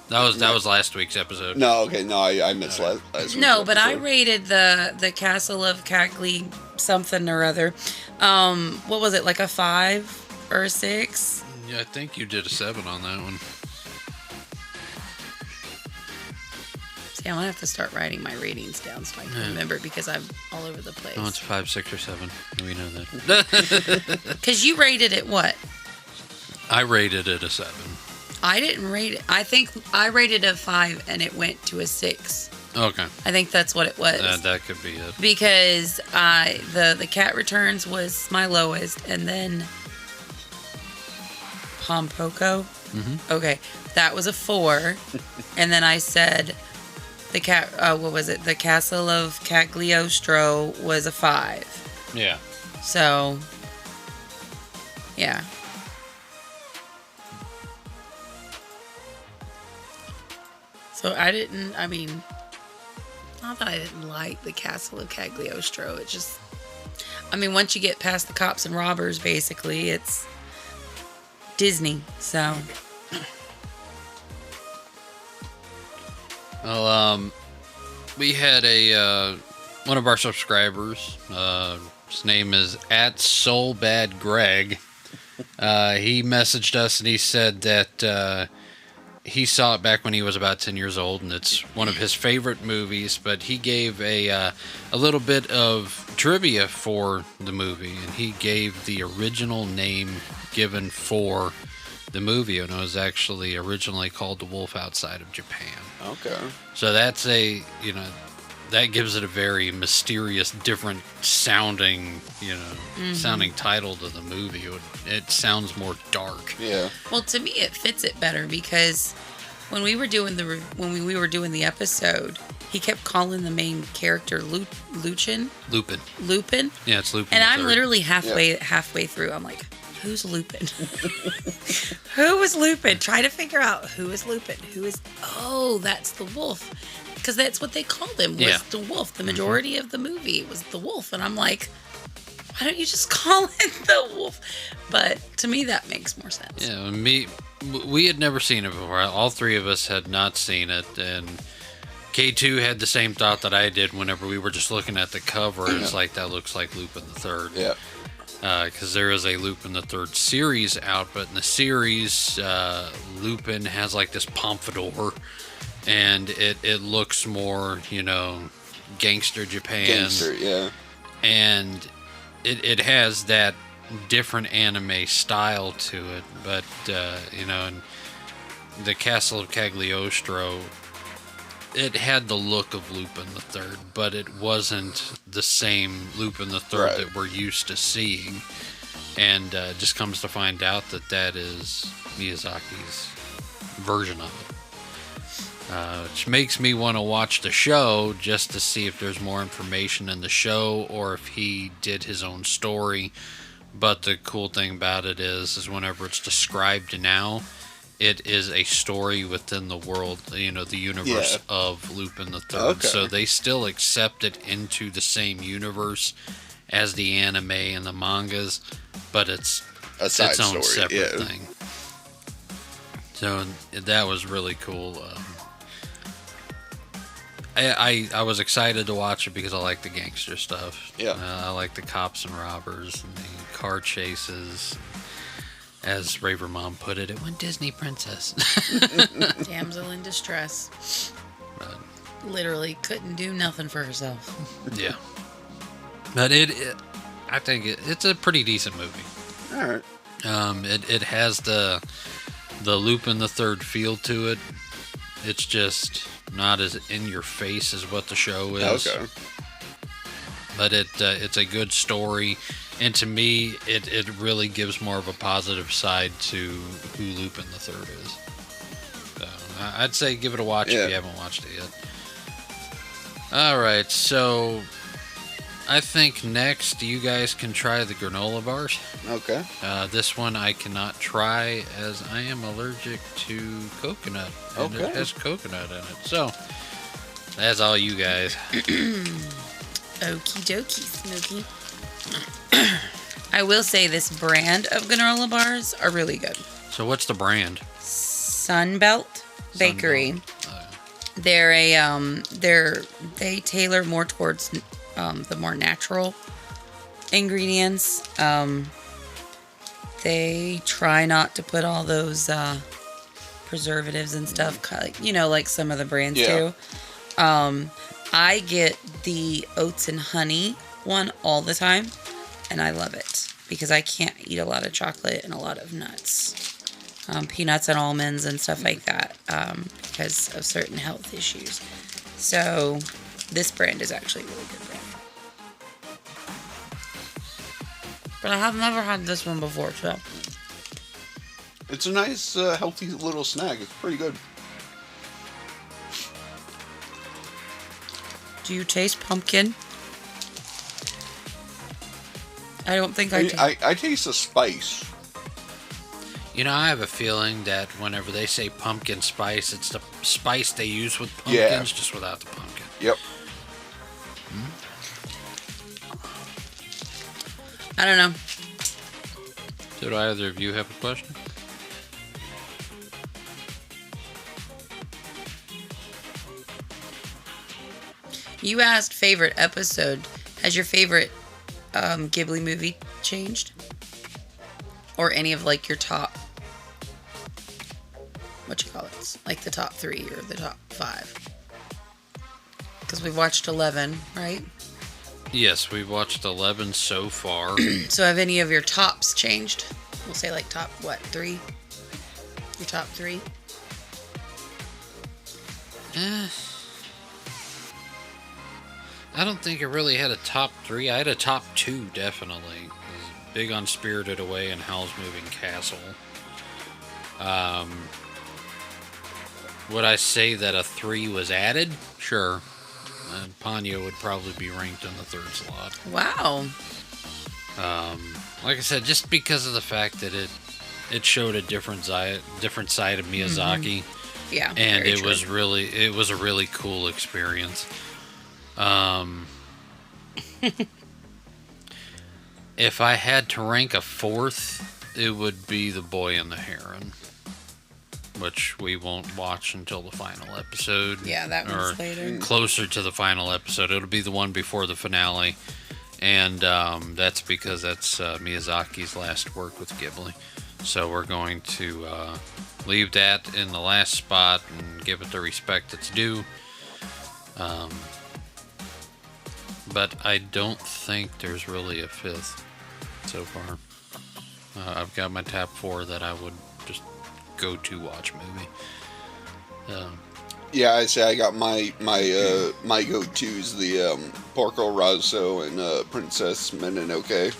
That was last week's episode. No, okay, no, I missed last week's no, but I episode. rated the Castle of Cagli something or other. What was it, like a 5 or a 6? Yeah, I think you did a 7 on that one. See, I'm gonna have to start writing my ratings down so I can remember because I'm all over the place. Oh, it's 5, 6, or 7. We know that. Because you rated it what? I rated it a 7. I didn't rate it. I think I rated a 5 and it went to a 6. Okay. I think that's what it was. That could be it. Because the Cat Returns was my lowest, and then Pompoko. Mm-hmm. Okay, that was a 4, and then I said the cat. What was it? The Castle of Cagliostro was a 5. Yeah. So, yeah. So I mean, not that I didn't like the Castle of Cagliostro. It just, I mean, once you get past the cops and robbers, basically, it's Disney. So, Well, we had a one of our subscribers. His name is @SoulBadGreg. He messaged us and he said that he saw it back when he was about 10 years old, and it's one of his favorite movies. But he gave a little bit of trivia for the movie, and he gave the original name given for the movie, and it was actually originally called The Wolf Outside of Japan. Okay. So that's that gives it a very mysterious, different sounding, sounding title to the movie. It sounds more dark. Yeah. well, to me, it fits it better because when we were doing the episode, he kept calling the main character Lupin. Lupin. Yeah, it's Lupin. And the I'm Third. literally halfway through. I'm like, who's Lupin? Who is Lupin? Try to figure out who is Lupin. Oh, that's the wolf. Because that's what they called him, was the wolf. The majority of the movie was the wolf. And I'm like, why don't you just call it the wolf? But to me, that makes more sense. Yeah, we had never seen it before. All three of us had not seen it, and K2 had the same thought that I did whenever we were just looking at the cover. It's like, that looks like Lupin the Third. Yeah. because there is a Lupin the Third series out, but in the series, Lupin has like this pompadour, and it looks more, gangster Japan. Gangster, yeah. And it has that different anime style to it, but in the Castle of Cagliostro, it had the look of Lupin the Third, but it wasn't the same Lupin the Third Right. that we're used to seeing. And just comes to find out that is Miyazaki's version of it. Which makes me want to watch the show just to see if there's more information in the show or if he did his own story. But the cool thing about it is whenever it's described now, it is a story within the world, the universe of Lupin the Third. Okay. So they still accept it into the same universe as the anime and the mangas, but it's A side its own story, separate yeah. thing. So that was really cool. I was excited to watch it because I like the gangster stuff. Yeah. I like the cops and robbers and the car chases. As Raver Mom put it, it went Disney Princess. Damsel in distress. But, Literally couldn't do nothing for herself. yeah. But I think it's a pretty decent movie. All right. It has the Lupin the Third feel to it. It's just not as in your face as what the show is. Okay. But it's a good story, and to me, it really gives more of a positive side to who Lupin the Third is. So I'd say give it a watch if you haven't watched it yet. All right, so I think next you guys can try the granola bars. Okay. This one I cannot try as I am allergic to coconut, and Okay. it has coconut in it. So that's all you guys. Okie dokie, Smokey. I will say this brand of granola bars are really good. So what's the brand? Sunbelt Bakery. They're they tailor more towards the more natural ingredients. They try not to put all those preservatives and stuff, like some of the brands do. I get the oats and honey one all the time, and I love it because I can't eat a lot of chocolate and a lot of nuts, peanuts and almonds and stuff like that, because of certain health issues. So this brand is actually a really good brand. But I have never had this one before, so. It's a nice, healthy little snack. It's pretty good. Do you taste pumpkin? I don't think I do. I taste the spice. I have a feeling that whenever they say pumpkin spice, it's the spice they use with pumpkins, just without the pumpkin. Yep. I don't know. So do either of you have a question? You asked favorite episode. Has your favorite Ghibli movie changed? Or any of your top, like the top 3 or the top 5? Because we've watched 11, right? Yes, we've watched 11 so far. So have any of your tops changed? We'll say top, 3? Your top 3? I don't think it really had a top 3. I had a top 2, definitely. I was big on Spirited Away and Howl's Moving Castle. Would I say that a 3 was added? Sure. Ponyo would probably be ranked in the 3rd slot. Wow. Like I said, just because of the fact that it showed a different side of Miyazaki. Yeah. And very it true. was a really cool experience. If I had to rank a 4th, it would be The Boy and the Heron, which we won't watch until the final episode. Yeah, that one's later. Closer to the final episode. It'll be the one before the finale. And that's because that's Miyazaki's last work with Ghibli. So we're going to leave that in the last spot and give it the respect it's due. But I don't think there's really a fifth so far. I've got my top 4 that I would just go to watch movie. Yeah, I say I got my go-tos, the Porco Rosso and Princess Mononoke.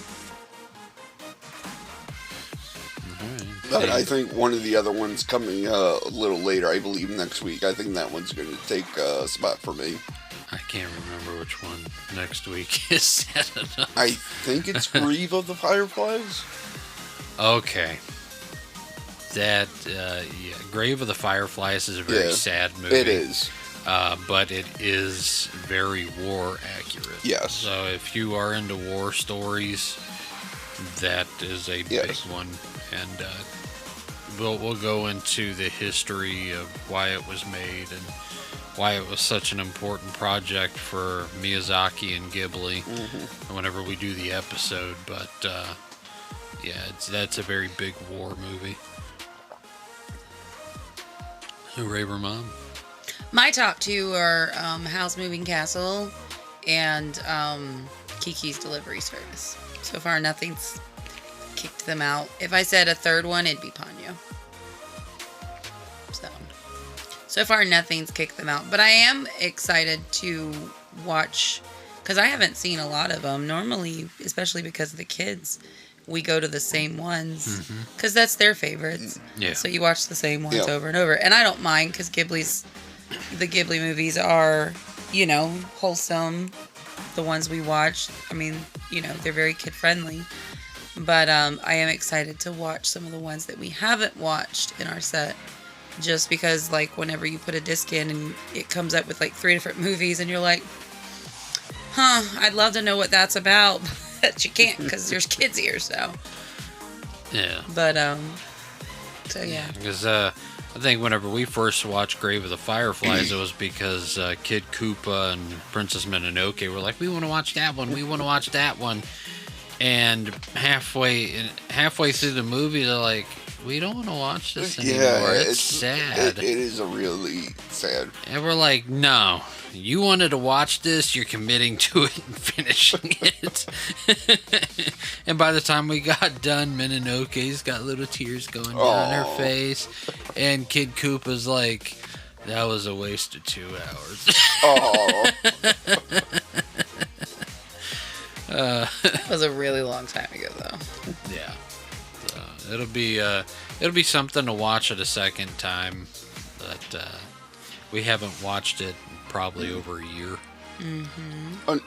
But I think one of the other ones coming a little later, I believe next week. I think that one's going to take a spot for me. I can't remember which one next week is set enough. I think it's Grieve of the Fireflies. Okay. That, Grave of the Fireflies is a very sad movie. It is. But it is very war accurate. Yes. So if you are into war stories, that is a big one. And we'll go into the history of why it was made and why it was such an important project for Miyazaki and Ghibli whenever we do the episode. But that's a very big war movie. Raver Mom. My top 2 are House Moving Castle and Kiki's Delivery Service. So far, nothing's kicked them out. If I said a third one, it'd be Ponyo. So far, nothing's kicked them out. But I am excited to watch, because I haven't seen a lot of them. Normally, especially because of the kids, we go to the same ones, because that's their favorites. Yeah. So you watch the same ones over and over. And I don't mind, because the Ghibli movies are, wholesome. The ones we watch, I mean, they're very kid-friendly. But I am excited to watch some of the ones that we haven't watched in our set. Just because, like, whenever you put a disc in and it comes up with, like, 3 different movies and you're like, I'd love to know what that's about, but you can't because there's kids here, so. Yeah. But, so, yeah. Because I think whenever we first watched Grave of the Fireflies, it was because Kid Koopa and Princess Mononoke were like, we want to watch that one. And halfway through the movie, they're like, we don't want to watch this anymore. It's sad. It is a really sad. And we're like, no, you wanted to watch this, you're committing to it and finishing it. And by the time we got done, Mononoke's got little tears going down her face. And Kid Koopa's like, that was a waste of 2 hours. That was a really long time ago, though. Yeah. It'll be something to watch at a second time, but we haven't watched it in probably over a year.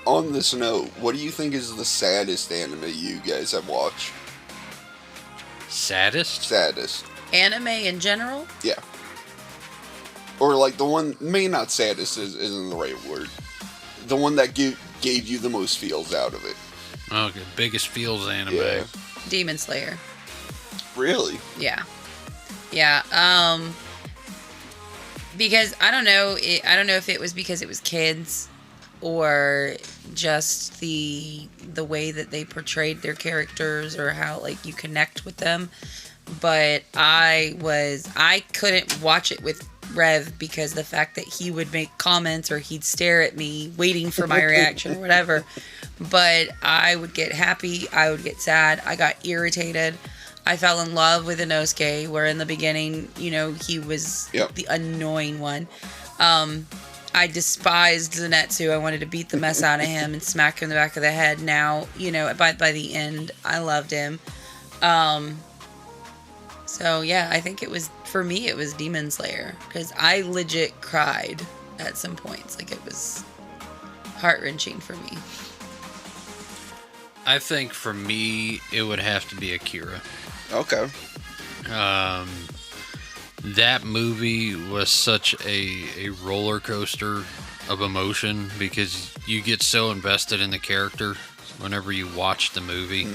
On this note, what do you think is the saddest anime you guys have watched? Saddest? Anime in general? Yeah. Or like the one, maybe not saddest isn't the right word. The one that gave you the most feels out of it. Okay, biggest feels anime. Yeah. Demon Slayer. Really? Yeah. Because I don't know if it was because it was kids or just the way that they portrayed their characters or how, like, you connect with them. But I couldn't watch it with Rev because the fact that he would make comments or he'd stare at me waiting for my reaction or whatever. But I would get happy, I would get sad, I got irritated. I fell in love with Inosuke, where in the beginning, he was the annoying one. I despised Zenitsu. I wanted to beat the mess out of him and smack him in the back of the head. Now, by the end, I loved him. So, yeah, I think for me, it was Demon Slayer. Because I legit cried at some points. Like, it was heart-wrenching for me. I think for me, it would have to be Akira. Okay. That movie was such a roller coaster of emotion because you get so invested in the character whenever you watch the movie.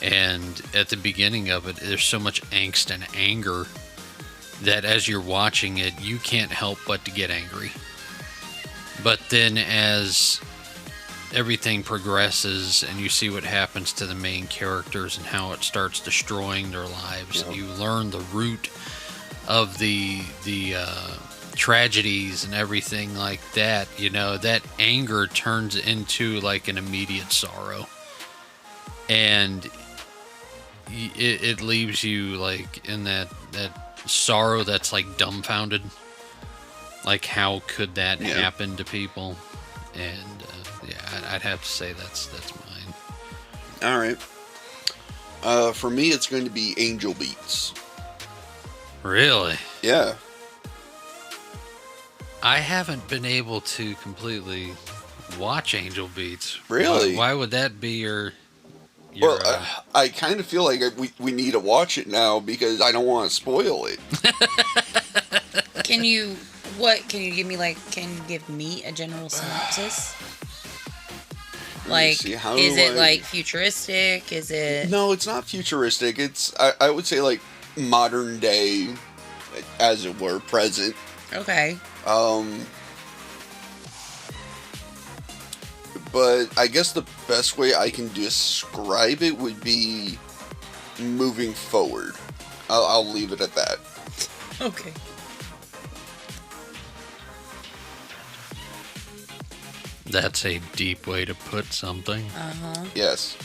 And at the beginning of it, there's so much angst and anger that as you're watching it, you can't help but to get angry. But then as everything progresses and you see what happens to the main characters and how it starts destroying their lives. Yeah. You learn the root of the tragedies and everything like that. You know, that anger turns into like an immediate sorrow, and it leaves you like in that sorrow that's like dumbfounded. Like, how could that happen to people? And I'd have to say that's mine. All right. For me, it's going to be Angel Beats. Really? Yeah. I haven't been able to completely watch Angel Beats. Really? Why would that be your Well, I kind of feel like we need to watch it now because I don't want to spoil it. Can you give me a general synopsis? Like, see, how is do it I- like futuristic? Is it? No, it's not futuristic. It's I would say like modern day, as it were, present. Okay. But I guess the best way I can describe it would be moving forward. I'll leave it at that. Okay. That's a deep way to put something. Uh-huh. Yes.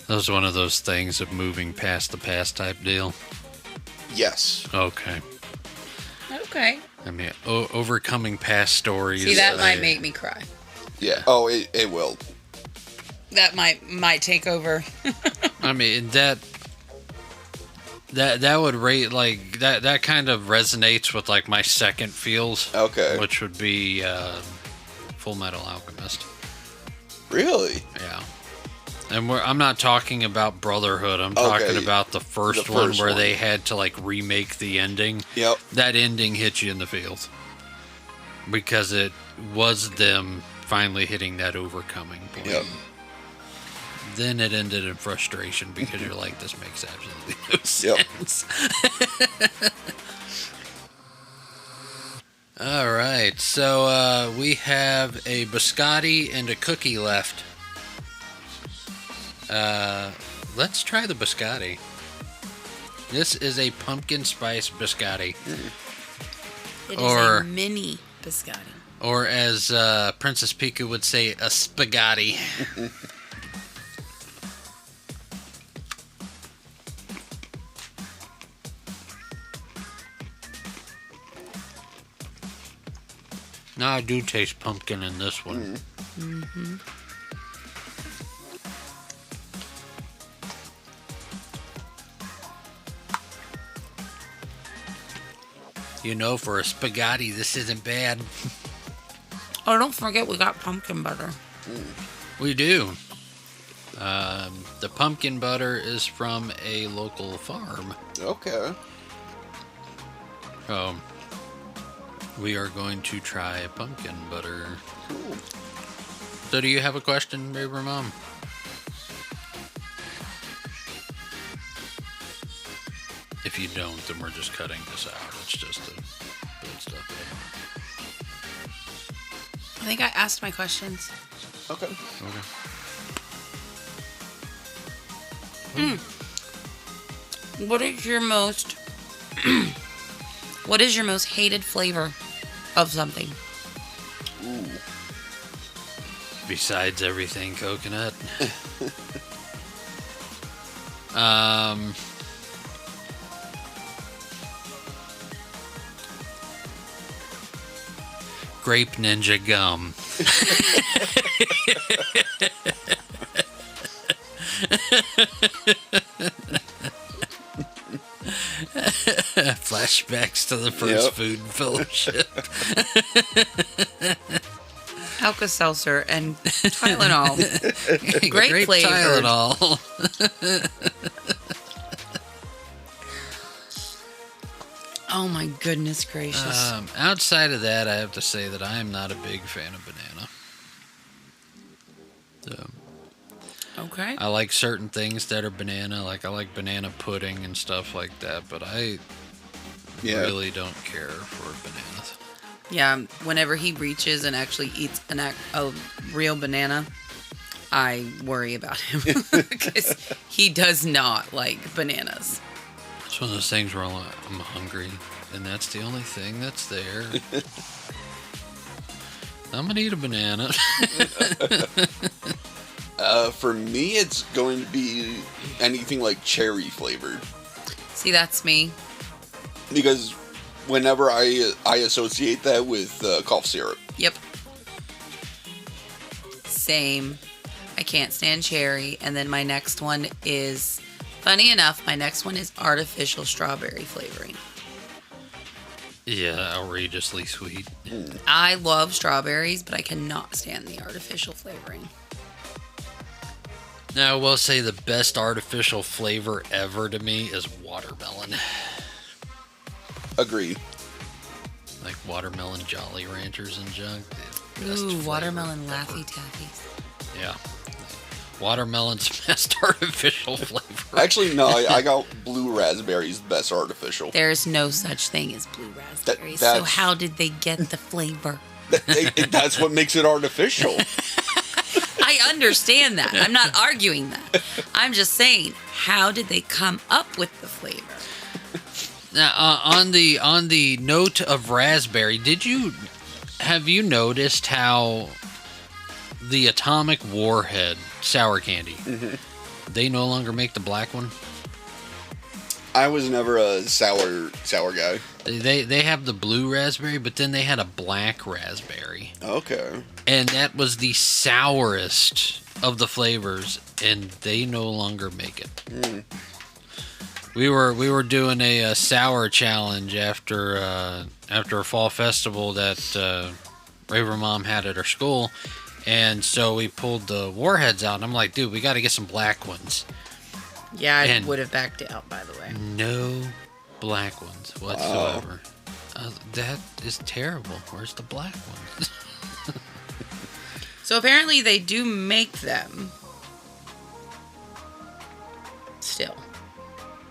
That was one of those things of moving past the past type deal. Yes. Okay. Okay. I mean, overcoming past stories. See, that might make me cry. Yeah. Oh, it will. That might take over. I mean, that would rate like that kind of resonates with like my second feels. Okay. Which would be Full Metal Alchemist. Really? Yeah. And I'm not talking about Brotherhood. I'm talking about the first one where they had to like remake the ending. Yep. That ending hit you in the feels because it was them finally hitting that overcoming point. Yep. Then it ended in frustration because you're like, this makes absolutely no sense. All right, so we have a biscotti and a cookie left. Let's try the biscotti. This is a pumpkin spice biscotti. It is Or- a mini biscotti. Or as Princess Pika would say, a spaghetti. Now I do taste pumpkin in this one. Mm-hmm. You know, for a spaghetti, this isn't bad. Oh, don't forget we got pumpkin butter. We do. The pumpkin butter is from a local farm. Okay. We are going to try pumpkin butter. Cool. So do you have a question, baby mom? If you don't, then we're just cutting this out. It's just to build stuff I think I asked my questions. Okay. up. Okay. What is your most hated flavor of something? Ooh. Besides everything coconut. Grape Ninja gum. Flashbacks to the first Yep. food fellowship. Alka-Seltzer and Tylenol. Great flavor. Tylenol. Oh my goodness gracious. Outside of that, I have to say that I am not a big fan of banana. So, Okay. I like certain things that are banana, like I like banana pudding and stuff like that, but I Yeah. really don't care for bananas. Yeah, whenever he reaches and actually eats a real banana, I worry about him because he does not like bananas. It's one of those things where I'm hungry, and that's the only thing that's there. I'm gonna eat a banana. For me, it's going to be anything like cherry flavored. See, that's me. Because whenever I associate that with cough syrup. Yep. Same. I can't stand cherry. And then my next one is, funny enough, my next one is artificial strawberry flavoring. Yeah, outrageously sweet. I love strawberries, but I cannot stand the artificial flavoring. Now, I will say the best artificial flavor ever to me is watermelon. Agreed. Like watermelon Jolly Ranchers and junk. Ooh, watermelon Laffy Taffies. Yeah. Watermelon's best artificial flavor. Actually, no, I got blue raspberries, the best artificial. There's no such thing as blue raspberries. So that's- how did they get the flavor? That's what makes it artificial. I understand that. I'm not arguing that. I'm just saying, how did they come up with the flavor? Now, on the note of raspberry, have you noticed how the Atomic Warhead sour candy, they no longer make the black one? I was never a sour guy. They have the blue raspberry, but then they had a black raspberry. Okay. And that was the sourest of the flavors, and they no longer make it. We were doing a sour challenge after a fall festival that Raver Mom had at our school, and so we pulled the Warheads out, and I'm like, dude, we got to get some black ones. Yeah, I And- would have backed out, by the way. No black ones whatsoever. That is terrible. Where's the black ones? So apparently they do make them. Still.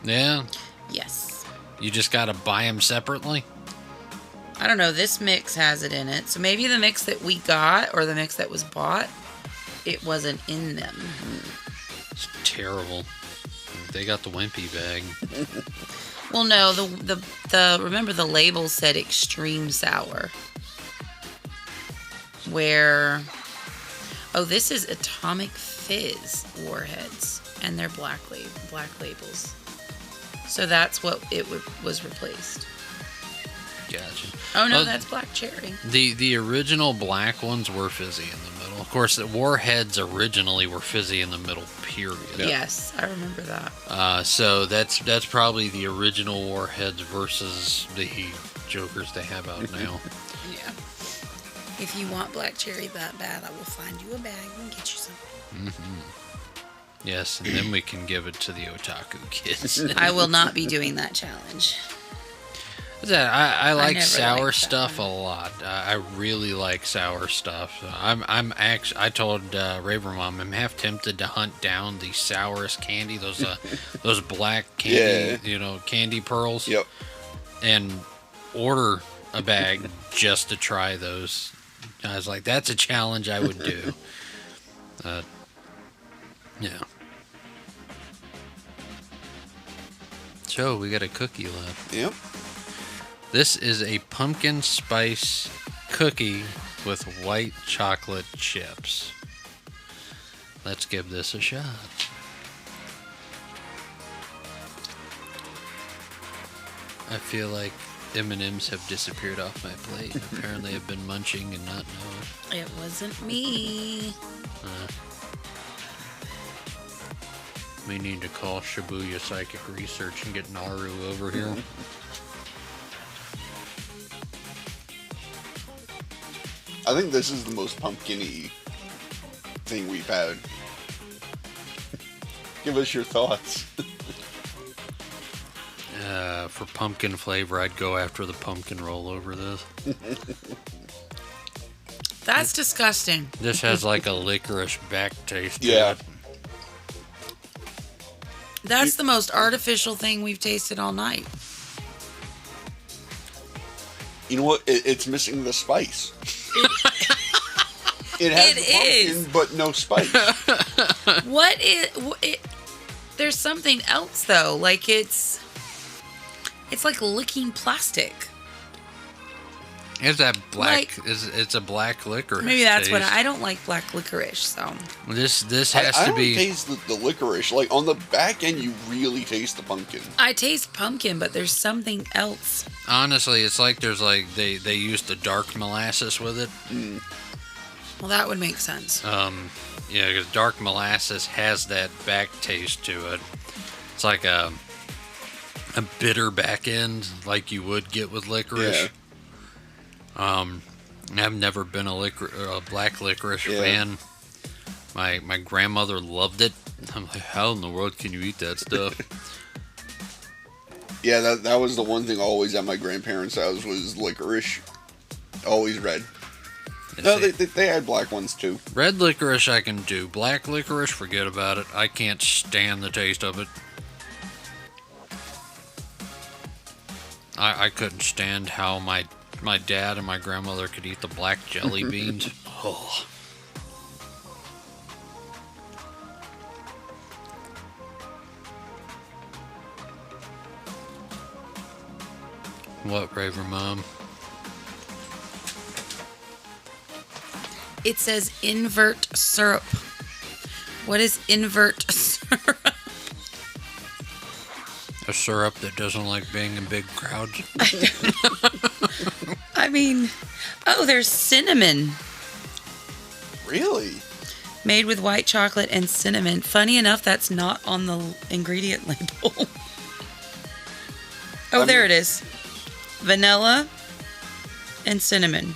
Yeah, Yes. you just got to buy them separately. I don't know. This mix has it in it. So maybe the mix that we got or the mix that was bought, it wasn't in them. It's terrible. They got the wimpy bag. Well, no. The remember the label said extreme sour. Where, this is Atomic Fizz Warheads, and they're black labels. So that's what it was replaced. Gotcha. Oh no, Well, that's black cherry. The original black ones were fizzy in the middle. Of course, the Warheads originally were fizzy in the middle. Period. Yes, I remember that. So that's probably the original Warheads versus the Jokers they have out now. Yeah. If you want black cherry that bad, I will find you a bag and get you some. Yes, and then we can give it to the Otaku kids. I will not be doing that challenge. I like never sour liked that stuff one. a lot. I really like sour stuff. I told Raver Mom I'm half tempted to hunt down the sourest candy, those black candy, candy pearls. Yep. And order a bag just to try those. I was like, that's a challenge I would do. Yeah. So we got a cookie left. Yep. This is a pumpkin spice cookie with white chocolate chips. Let's give this a shot. I feel like M&Ms have disappeared off my plate. Apparently I've been munching and not knowing. It wasn't me. We need to call Shibuya Psychic Research and get Naru over here. I think this is the most pumpkin-y thing we've had. Give us your thoughts. For pumpkin flavor, I'd go after the pumpkin roll over this. That's disgusting. This has like a licorice back taste to Yeah. it. That's the most artificial thing we've tasted all night. You know what? It's missing the spice. It has It the pumpkin, is. but no spice. There's something else though. Like it's like licking plastic. Is that black? Like- It's a black licorice. Maybe that's what taste. I don't like black licorice. So This I has to don't be. taste the licorice. Like, on the back end, you really taste the pumpkin. I taste pumpkin, but there's something else. Honestly, it's like there's like they used the dark molasses with it. Well, that would make sense. Yeah, because dark molasses has that back taste to it. It's like a bitter back end, like you would get with licorice. Yeah. I've never been a black licorice Yeah. fan. My grandmother loved it. I'm like, how in the world can you eat that stuff? Yeah, that was the one thing always at my grandparents' house was licorice. Always red. No, they had black ones too. Red licorice I can do. Black licorice, forget about it. I can't stand the taste of it. I couldn't stand how my dad and my grandmother could eat the black jelly beans. Oh. What, Raver Mom? It says invert syrup. What is invert syrup? A syrup that doesn't like being in big crowds. I mean, oh, there's cinnamon. Really? Made with white chocolate and cinnamon. Funny enough, that's not on the ingredient label. Oh, there it is. Vanilla and cinnamon.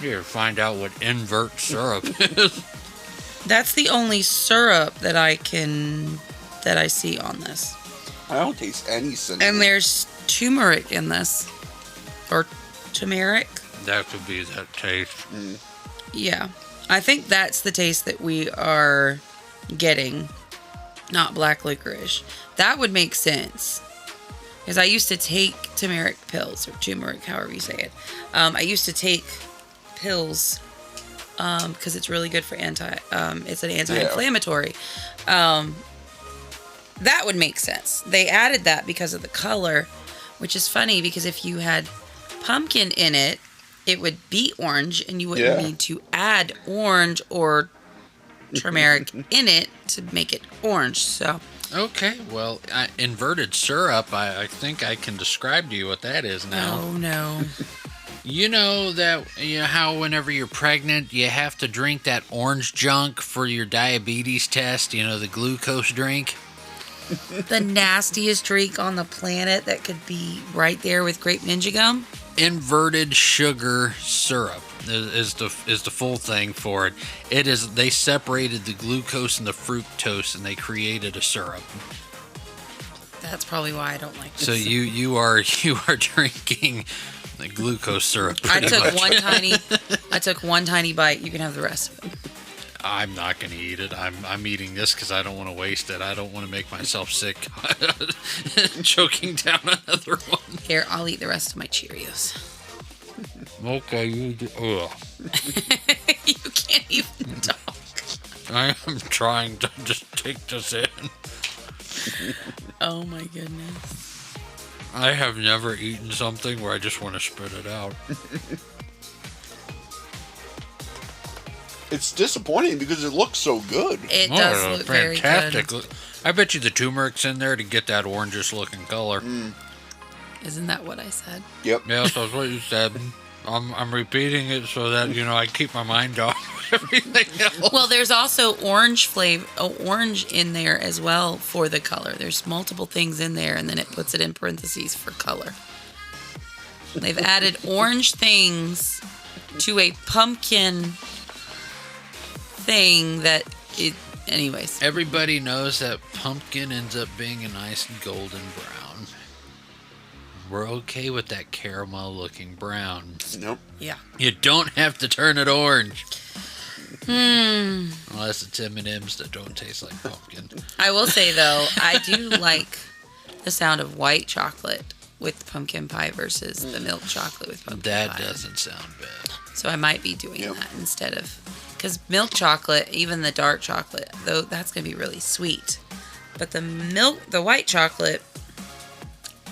Here, find out what invert syrup is. That's the only syrup that I see on this. I don't taste any cinnamon. And there's turmeric in this. Or turmeric. That could be that taste. Yeah. I think that's the taste that we are getting. Not black licorice. That would make sense. Because I used to take turmeric pills. Or turmeric, however you say it. I used to take pills because it's really good for it's an anti-inflammatory. That would make sense. They added that because of the color, which is funny because if you had pumpkin in it, it would be orange and you wouldn't need to add orange or turmeric in it to make it orange. So Okay, well, inverted syrup, I think I can describe to you what that is now. oh no. You know how whenever you're pregnant, you have to drink that orange junk for your diabetes test, the glucose drink? The nastiest drink on the planet that could be right there with grape ninja gum. Inverted sugar syrup is the full thing for it. They separated the glucose and the fructose and they created a syrup. That's probably why I don't like this. So you are drinking the glucose syrup. I pretty much. took one tiny bite. You can have the rest of it. I'm not going to eat it. I'm eating this because I don't want to waste it. I don't want to make myself sick choking down another one. Here, I'll eat the rest of my Cheerios. Okay, you do. Ugh. You can't even talk. I am trying to just take this in. Oh my goodness. I have never eaten something where I just want to spit it out. It's disappointing because it looks so good. It does look fantastic. very good. I bet you the turmeric's in there to get that orangish looking color. Isn't that what I said? Yep. Yeah, so that's what you said. I'm repeating it so that I keep my mind off everything else. Well, there's also orange in there as well for the color. There's multiple things in there, and then it puts it in parentheses for color. They've added orange things to a pumpkin thing that it. Anyways, Everybody knows that pumpkin ends up being a nice golden brown. We're okay with that caramel looking brown. Nope. yeah. You don't have to turn it orange. Unless it's M&M's that don't taste like pumpkin. I will say though, I do like the sound of white chocolate with pumpkin pie versus the milk chocolate with pumpkin That pie. doesn't sound bad. So I might be doing Yep. that instead of, because milk chocolate, even the dark chocolate, though that's gonna be really sweet. But the white chocolate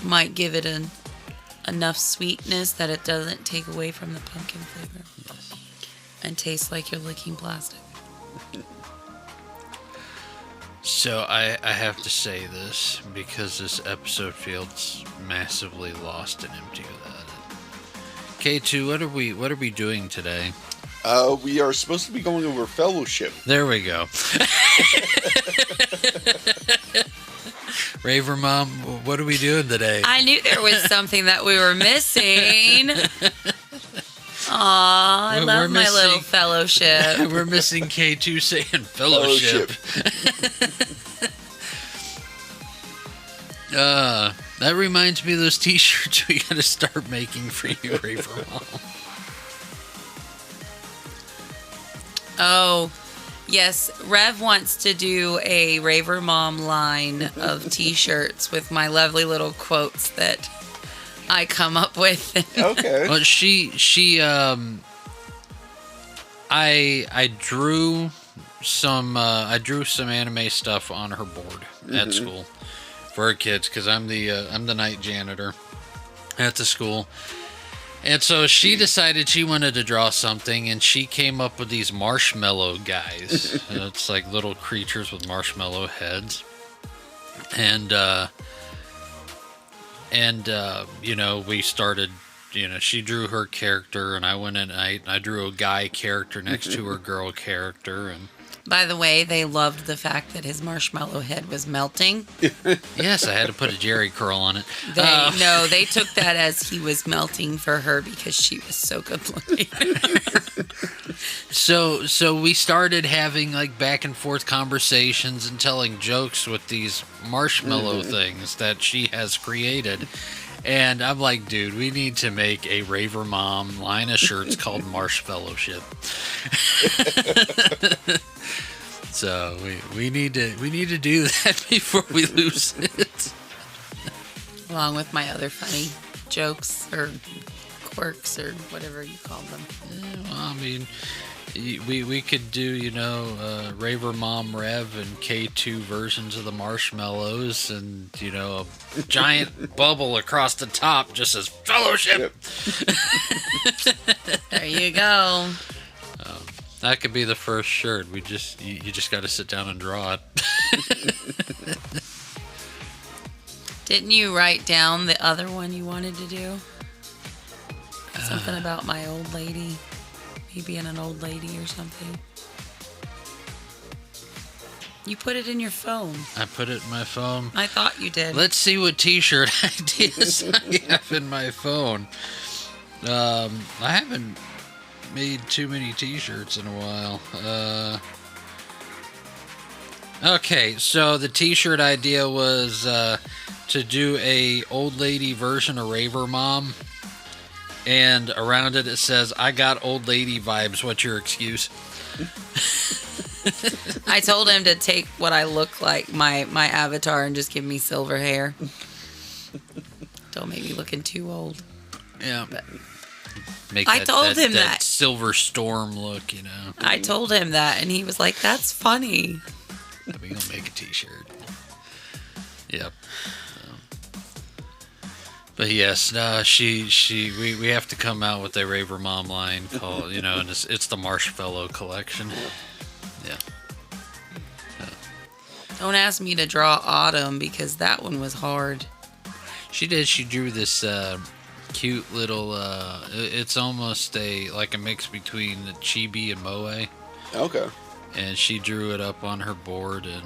might give it enough sweetness that it doesn't take away from the pumpkin flavor and taste like you're licking plastic. So I have to say this because this episode feels massively lost and empty without it. K2, what are we doing today? We are supposed to be going over fellowship. There we go. Raver Mom, what are we doing today? I knew there was something that we were missing. Aw, I love my little fellowship. We're missing K2 saying fellowship. That reminds me of those t-shirts we gotta start making for you, Raver Mom. Oh, yes. Rev wants to do a Raver Mom line of t-shirts with my lovely little quotes that I come up with. Okay. Well, I drew some anime stuff on her board at school for her kids because I'm the night janitor at the school. And so she decided she wanted to draw something, and she came up with these marshmallow guys. It's like little creatures with marshmallow heads. And we started, she drew her character, and I went in and I drew a guy character next to her girl character. And By the way, they loved the fact that his marshmallow head was melting. yes, I had to put a Jerry curl on it. They took that as he was melting for her because she was so good looking. So we started having like back and forth conversations and telling jokes with these marshmallow things that she has created. And I'm like, dude, we need to make a Raver Mom line of shirts called Marshfellowship. So we need to do that before we lose it. Along with my other funny jokes or quirks or whatever you call them. Well, I mean, we could do, Raver Mom Rev and K2 versions of the marshmallows and, a giant bubble across the top just as fellowship. There you go. That could be the first shirt. You just got to sit down and draw it. Didn't you write down the other one you wanted to do? Something about my old lady. Me being an old lady or something. You put it in your phone. I put it in my phone. I thought you did. Let's see what t-shirt ideas I have in my phone. I haven't made too many t-shirts in a while. Okay, so the t-shirt idea was to do a old lady version of Raver Mom, and around it says, "I got old lady vibes. What's your excuse?" I told him to take what I look like, my avatar, and just give me silver hair. Don't make me looking too old. Yeah. But Make I told him that. Silver Storm look, I told him that, and he was like, "That's funny." We gonna make a t-shirt. Yep. But yes, we have to come out with a Raver Mom line called, and it's the Marshmallow collection. Yeah. Don't ask me to draw Autumn because that one was hard. She did. She drew this cute little. It's almost a mix between the Chibi and Moe. Okay. And she drew it up on her board. And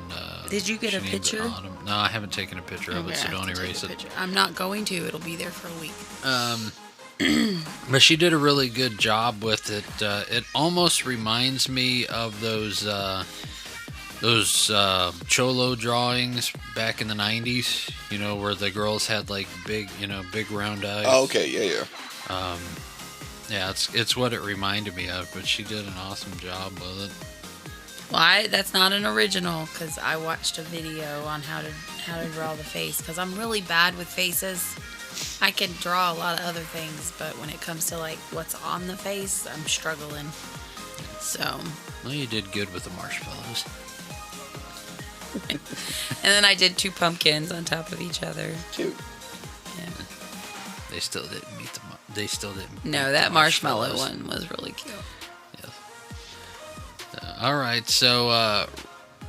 Did you get she a named it picture? Autumn. No, I haven't taken a picture of it, so I have don't to take erase a it. picture. I'm not going to. It'll be there for a week. But she did a really good job with it. It almost reminds me of those Cholo drawings back in the 90s, where the girls had like big round eyes. Oh, okay, yeah. Yeah, it's what it reminded me of, but she did an awesome job with it. Well, that's not an original because I watched a video on how to draw the face because I'm really bad with faces. I can draw a lot of other things, but when it comes to like what's on the face, I'm struggling. So. Well, you did good with the marshmallows. And then I did 2 pumpkins on top of each other. 2. Yeah. They still didn't meet They still didn't. No, beat that the marshmallow marshmallows. one was really cute. Yes. All right, so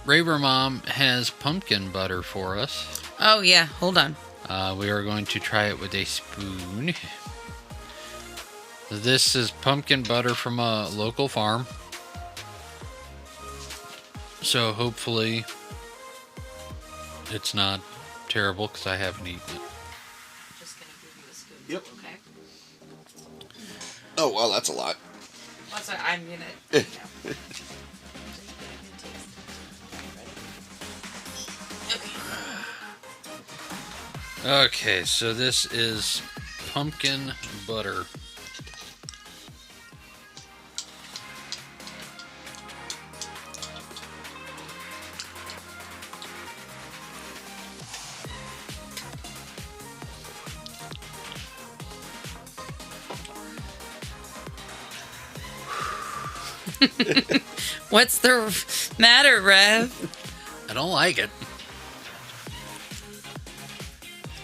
Raver Mom has pumpkin butter for us. Oh yeah, hold on. We are going to try it with a spoon. This is pumpkin butter from a local farm. So hopefully it's not terrible because I haven't eaten it. Just gonna give you a spoon. Yep. Okay. Oh, well, that's a lot. That's what I'm gonna. Okay, so this is pumpkin butter. What's the matter, Rev? I don't like it.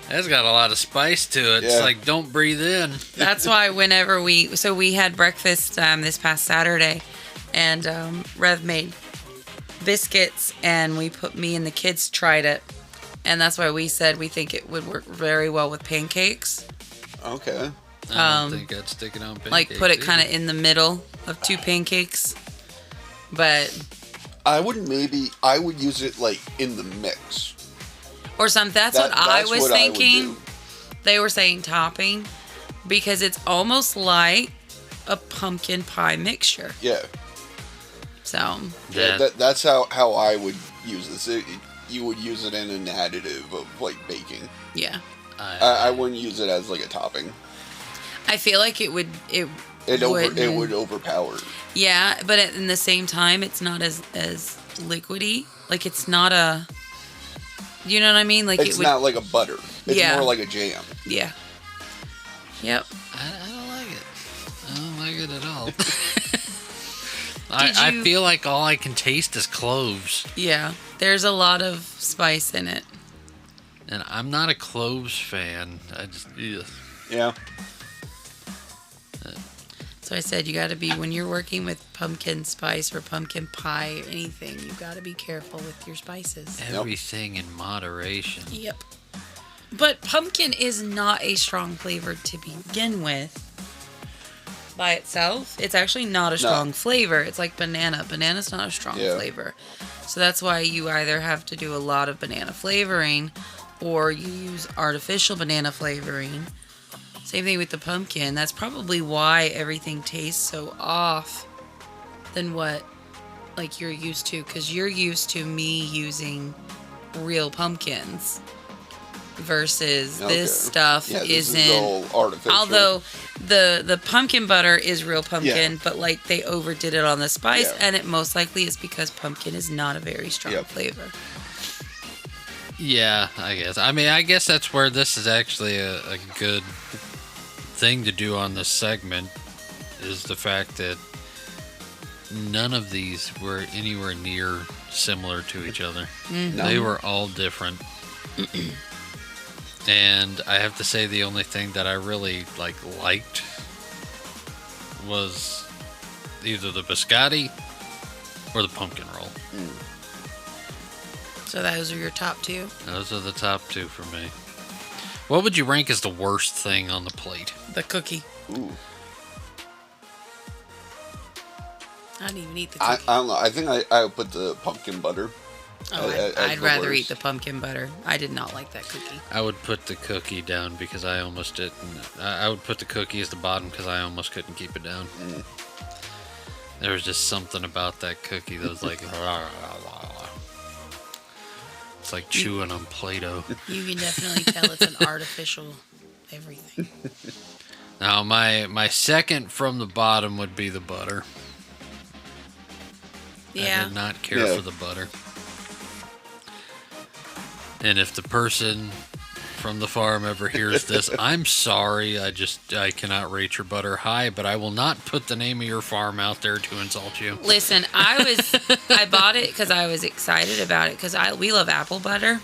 That's got a lot of spice to it. It's Yeah. like, don't breathe in. That's why whenever we had breakfast this past Saturday, and Rev made biscuits, and me and the kids tried it, and that's why we said we think it would work very well with pancakes. Okay. I don't think I'd stick it on pancakes. Like put it kind of in the middle of 2 pancakes, but I would use it like in the mix. or something. That's what I That's was what I would thinking. do. They were saying topping because it's almost like a pumpkin pie mixture. Yeah. So Yeah. That's how I would use this. You would use it in an additive of like baking. yeah, I wouldn't use it as like a topping. I feel like it would. It It would overpower. Yeah, but in the same time, it's not as liquidy. Like it's not a. You know what I mean? Like It's it would. not like a butter. It's Yeah. more like a jam. Yeah. Yep. I don't like it. I don't like it at all. Did I you- feel like all I can taste is cloves. Yeah. There's a lot of spice in it. And I'm not a cloves fan. I just, ugh. Yeah. So I said you got to be when you're working with pumpkin spice or pumpkin pie or anything. You got to be careful with your spices. Everything in moderation. Yep. But pumpkin is not a strong flavor to begin with. By itself, it's actually not a strong flavor. It's like banana. Banana's not a strong flavor. So that's why you either have to do a lot of banana flavoring or you use artificial banana flavoring. Same thing with the pumpkin. That's probably why everything tastes so off than what like you're used to, because you're used to me using real pumpkins versus this stuff this isn't. is all artificial. Although the pumpkin butter is real pumpkin, Yeah. but like they overdid it on the spice, Yeah. and it most likely is because pumpkin is not a very strong flavor. Yeah, I guess. I mean, I guess that's where this is actually a good thing to do on this segment is the fact that none of these were anywhere near similar to each other. Mm-hmm. They were all different. And I have to say the only thing that I really liked was either the biscotti or the pumpkin roll. So those are your top 2. Those are the top 2 for me. What would you rank as the worst thing on the plate? The cookie. Ooh. I didn't even eat the I cookie. don't know. I think I would put the pumpkin butter. as I'd the rather worst. eat the pumpkin butter. I did not like that cookie. I would put the cookie down because I almost didn't. I would put the cookie as the bottom because I almost couldn't keep it down. There was just something about that cookie that was like, it's like chewing on Play-Doh. You can definitely tell it's an artificial everything. Now my second from the bottom would be the butter. I Yeah. did not care Yeah. for the butter. And if the person from the farm ever hears this, I'm sorry. I cannot rate your butter high, but I will not put the name of your farm out there to insult you. Listen, I bought it because I was excited about it because we love apple butter.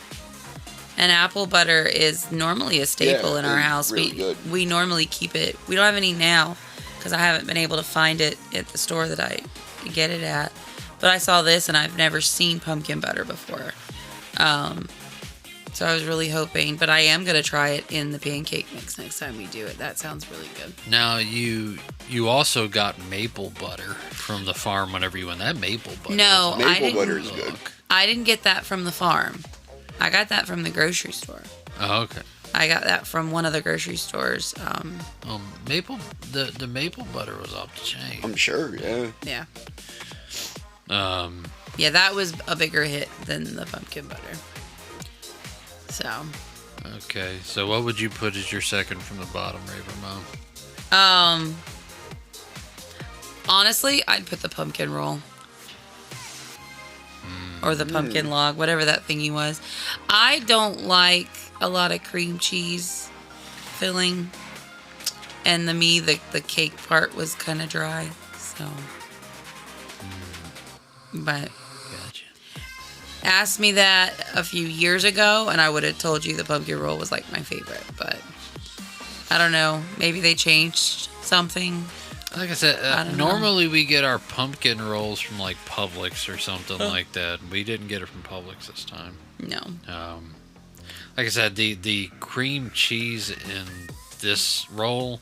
And apple butter is normally a staple in our house. Really good. We normally keep it. We don't have any now because I haven't been able to find it at the store that I get it at. But I saw this and I've never seen pumpkin butter before. So I was really hoping, but I am going to try it in the pancake mix next time we do it. That sounds really good. Now, you also got maple butter from the farm whenever you went. That maple butter. No, was I Maple butter didn't. is good. I didn't get that from the farm. I got that from the grocery store. Oh, okay. I got that from one of the grocery stores. Maple, the maple butter was off the chain. I'm sure, yeah. Yeah. Um, Yeah, that was a bigger hit than the pumpkin butter. So, okay. So what would you put as your second from the bottom, Raven Mom? honestly, I'd put the pumpkin roll. Or the pumpkin log, whatever that thingy was. I don't like a lot of cream cheese filling. And the cake part was kind of dry. So. But Gotcha. asked me that a few years ago, and I would have told you the pumpkin roll was like my favorite. But I don't know. Maybe they changed something. Like I I said, don't know. normally we get our pumpkin rolls from like Publix or something like that. We didn't get it from Publix this time. No. Like I said, the cream cheese in this roll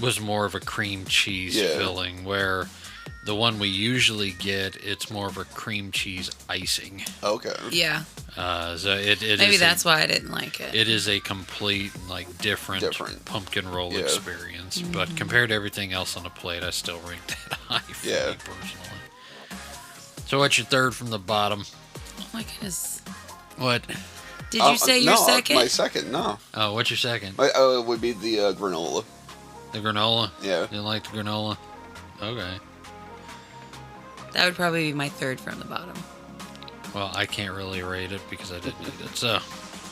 was more of a cream cheese filling, where the one we usually get, it's more of a cream cheese icing. Okay. Yeah. So it Maybe is that's why I didn't like it. it is a complete different pumpkin roll experience. But compared to everything else on the plate, I still rank that high for me personally. So what's your third from the bottom? Oh my goodness. What? Did you say your second? My second, no. Oh, what's your second? It would be the granola. The granola? Yeah. You didn't like the granola? Okay. That would probably be my third from the bottom. Well, I can't really rate it because I didn't eat it. So,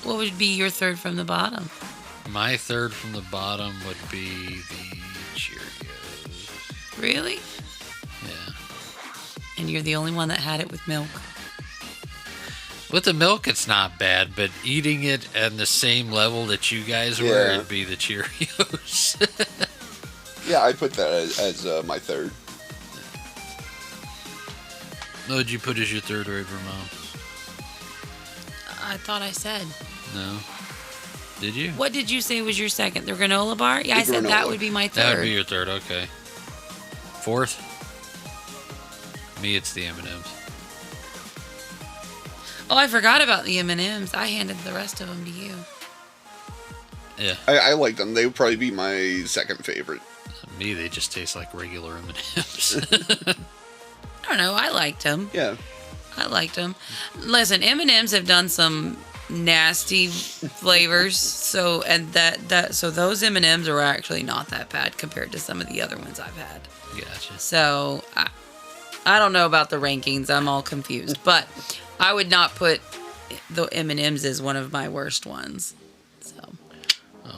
What would be your third from the bottom? my third from the bottom would be the Cherrios. Really? Yeah. And you're the only one that had it with milk. With the milk, it's not bad, but eating it at the same level that you guys were, Yeah. it'd be the Cheerios. Yeah, I put that as my third. What would you put as your third, Raven Mom? I thought I said. No. Did you? What did you say was your second? The granola bar? Yeah, I The said that granola. would be my third. That would be your third, okay. Fourth? Me, it's the M&M's. Oh, I forgot about the M&Ms. I handed the rest of them to you. Yeah. I like them. They would probably be my second favorite. Me, they just taste like regular M&M's. I don't know. I liked them. Yeah. I liked them. Listen, M&Ms have done some nasty flavors, so those M&Ms are actually not that bad compared to some of the other ones I've had. Gotcha. So I don't know about the rankings. I'm all confused, but I would not put the M&Ms as one of my worst ones. So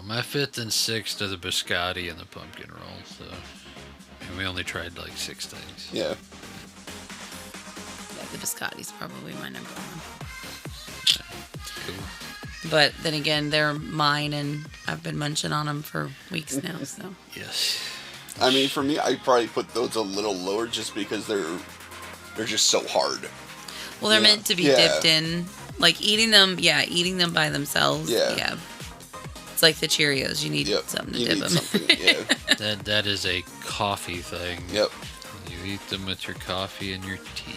My fifth and sixth are the biscotti and the pumpkin roll. So, and we only tried like 6 things. Yeah. yeah, the biscotti's probably my number one. Cool. But then again, they're mine, and I've been munching on them for weeks now. So Yes. I mean, for me, I'd probably put those a little lower just because they're just so hard. well, they're Yeah. meant to be Yeah. dipped in, like eating them. Yeah, eating them by themselves. Yeah. It's like the Cheerios. You need Yep. something to You dip need them. something. Yeah. That is a coffee thing. Yep. You eat them with your coffee and your tea.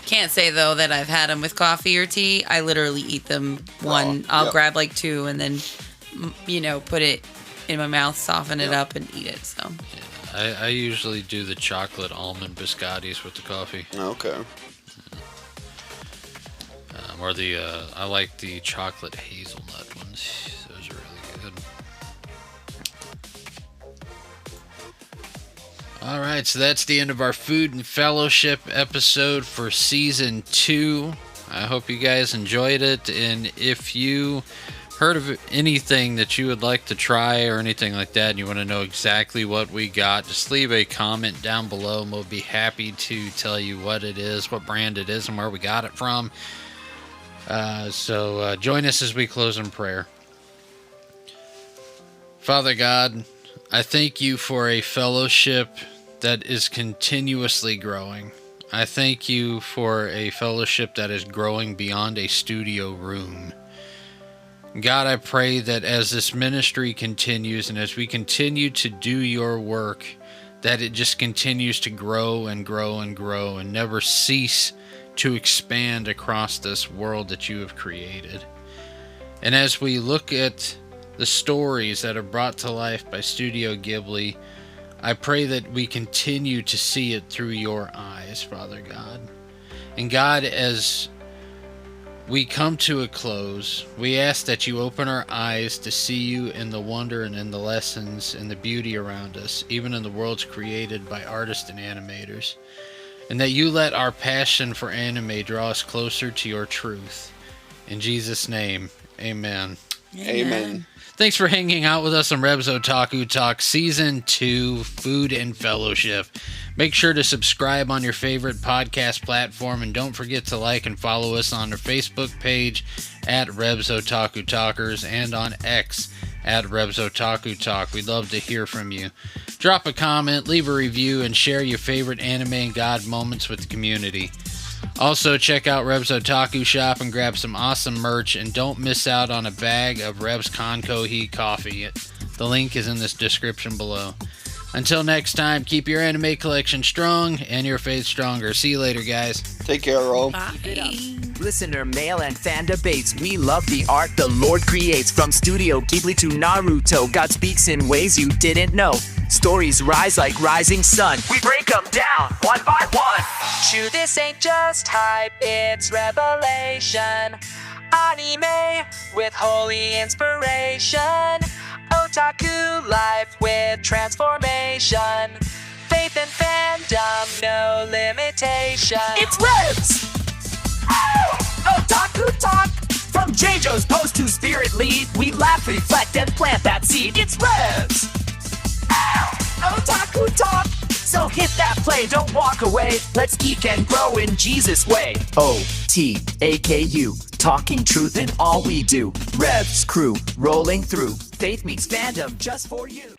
Can't say though that I've had them with coffee or tea. I literally eat them one. Raw. I'll Yep. grab like 2 and then, put it in my mouth, soften it Yep. up, and eat it. So I usually do the chocolate almond biscottis with the coffee. Okay. Or I like the chocolate hazelnut ones. Those are really good. All right, so that's the end of our Food and Fellowship episode for Season 2. I hope you guys enjoyed it, and if you heard of anything that you would like to try or anything like that, and you want to know exactly what we got, just leave a comment down below and we'll be happy to tell you what it is, what brand it is, and where we got it from. So join us as we close in prayer. Father God, I thank you for a fellowship that is continuously growing. I thank you for a fellowship that is growing beyond a studio room. God, I pray that as this ministry continues and as we continue to do your work, that it just continues to grow and grow and grow and never cease to expand across this world that you have created. And as we look at the stories that are brought to life by Studio Ghibli, I pray that we continue to see it through your eyes, Father God. And God, as we come to a close, we ask that you open our eyes to see you in the wonder and in the lessons and the beauty around us, even in the worlds created by artists and animators. And that you let our passion for anime draw us closer to your truth. In Jesus' name, amen. Amen. Thanks for hanging out with us on Reb's Otaku Talk Season 2, Food and Fellowship. Make sure to subscribe on your favorite podcast platform, and don't forget to like and follow us on our Facebook page at Reb's Otaku Talkers and on X at Reb's Otaku Talk. We'd love to hear from you. Drop a comment, leave a review, and share your favorite anime and God moments with the community. Also, check out Reb's Otaku Shop and grab some awesome merch, and don't miss out on a bag of Reb's Konkohi coffee. The link is in this description below. Until next time, keep your anime collection strong and your faith stronger. See you later, guys. Take care, all. Bye. Listener mail and fan debates. We love the art the Lord creates. From Studio Ghibli to Naruto, God speaks in ways you didn't know. Stories rise like rising sun. We break them down one by one. Chew, this ain't just hype, it's revelation. Anime with holy inspiration. Otaku life with transformation. Faith and fandom, no limitation. It's Ribs! Otaku talk! From JoJo's post to Spirit Lead, we laugh, reflect, and plant that seed. It's Ribs! Otaku talk! So hit that play, don't walk away. Let's eat and grow in Jesus' way. O-T-A-K-U, talking truth in all we do. Revs crew, rolling through. Faith meets fandom just for you.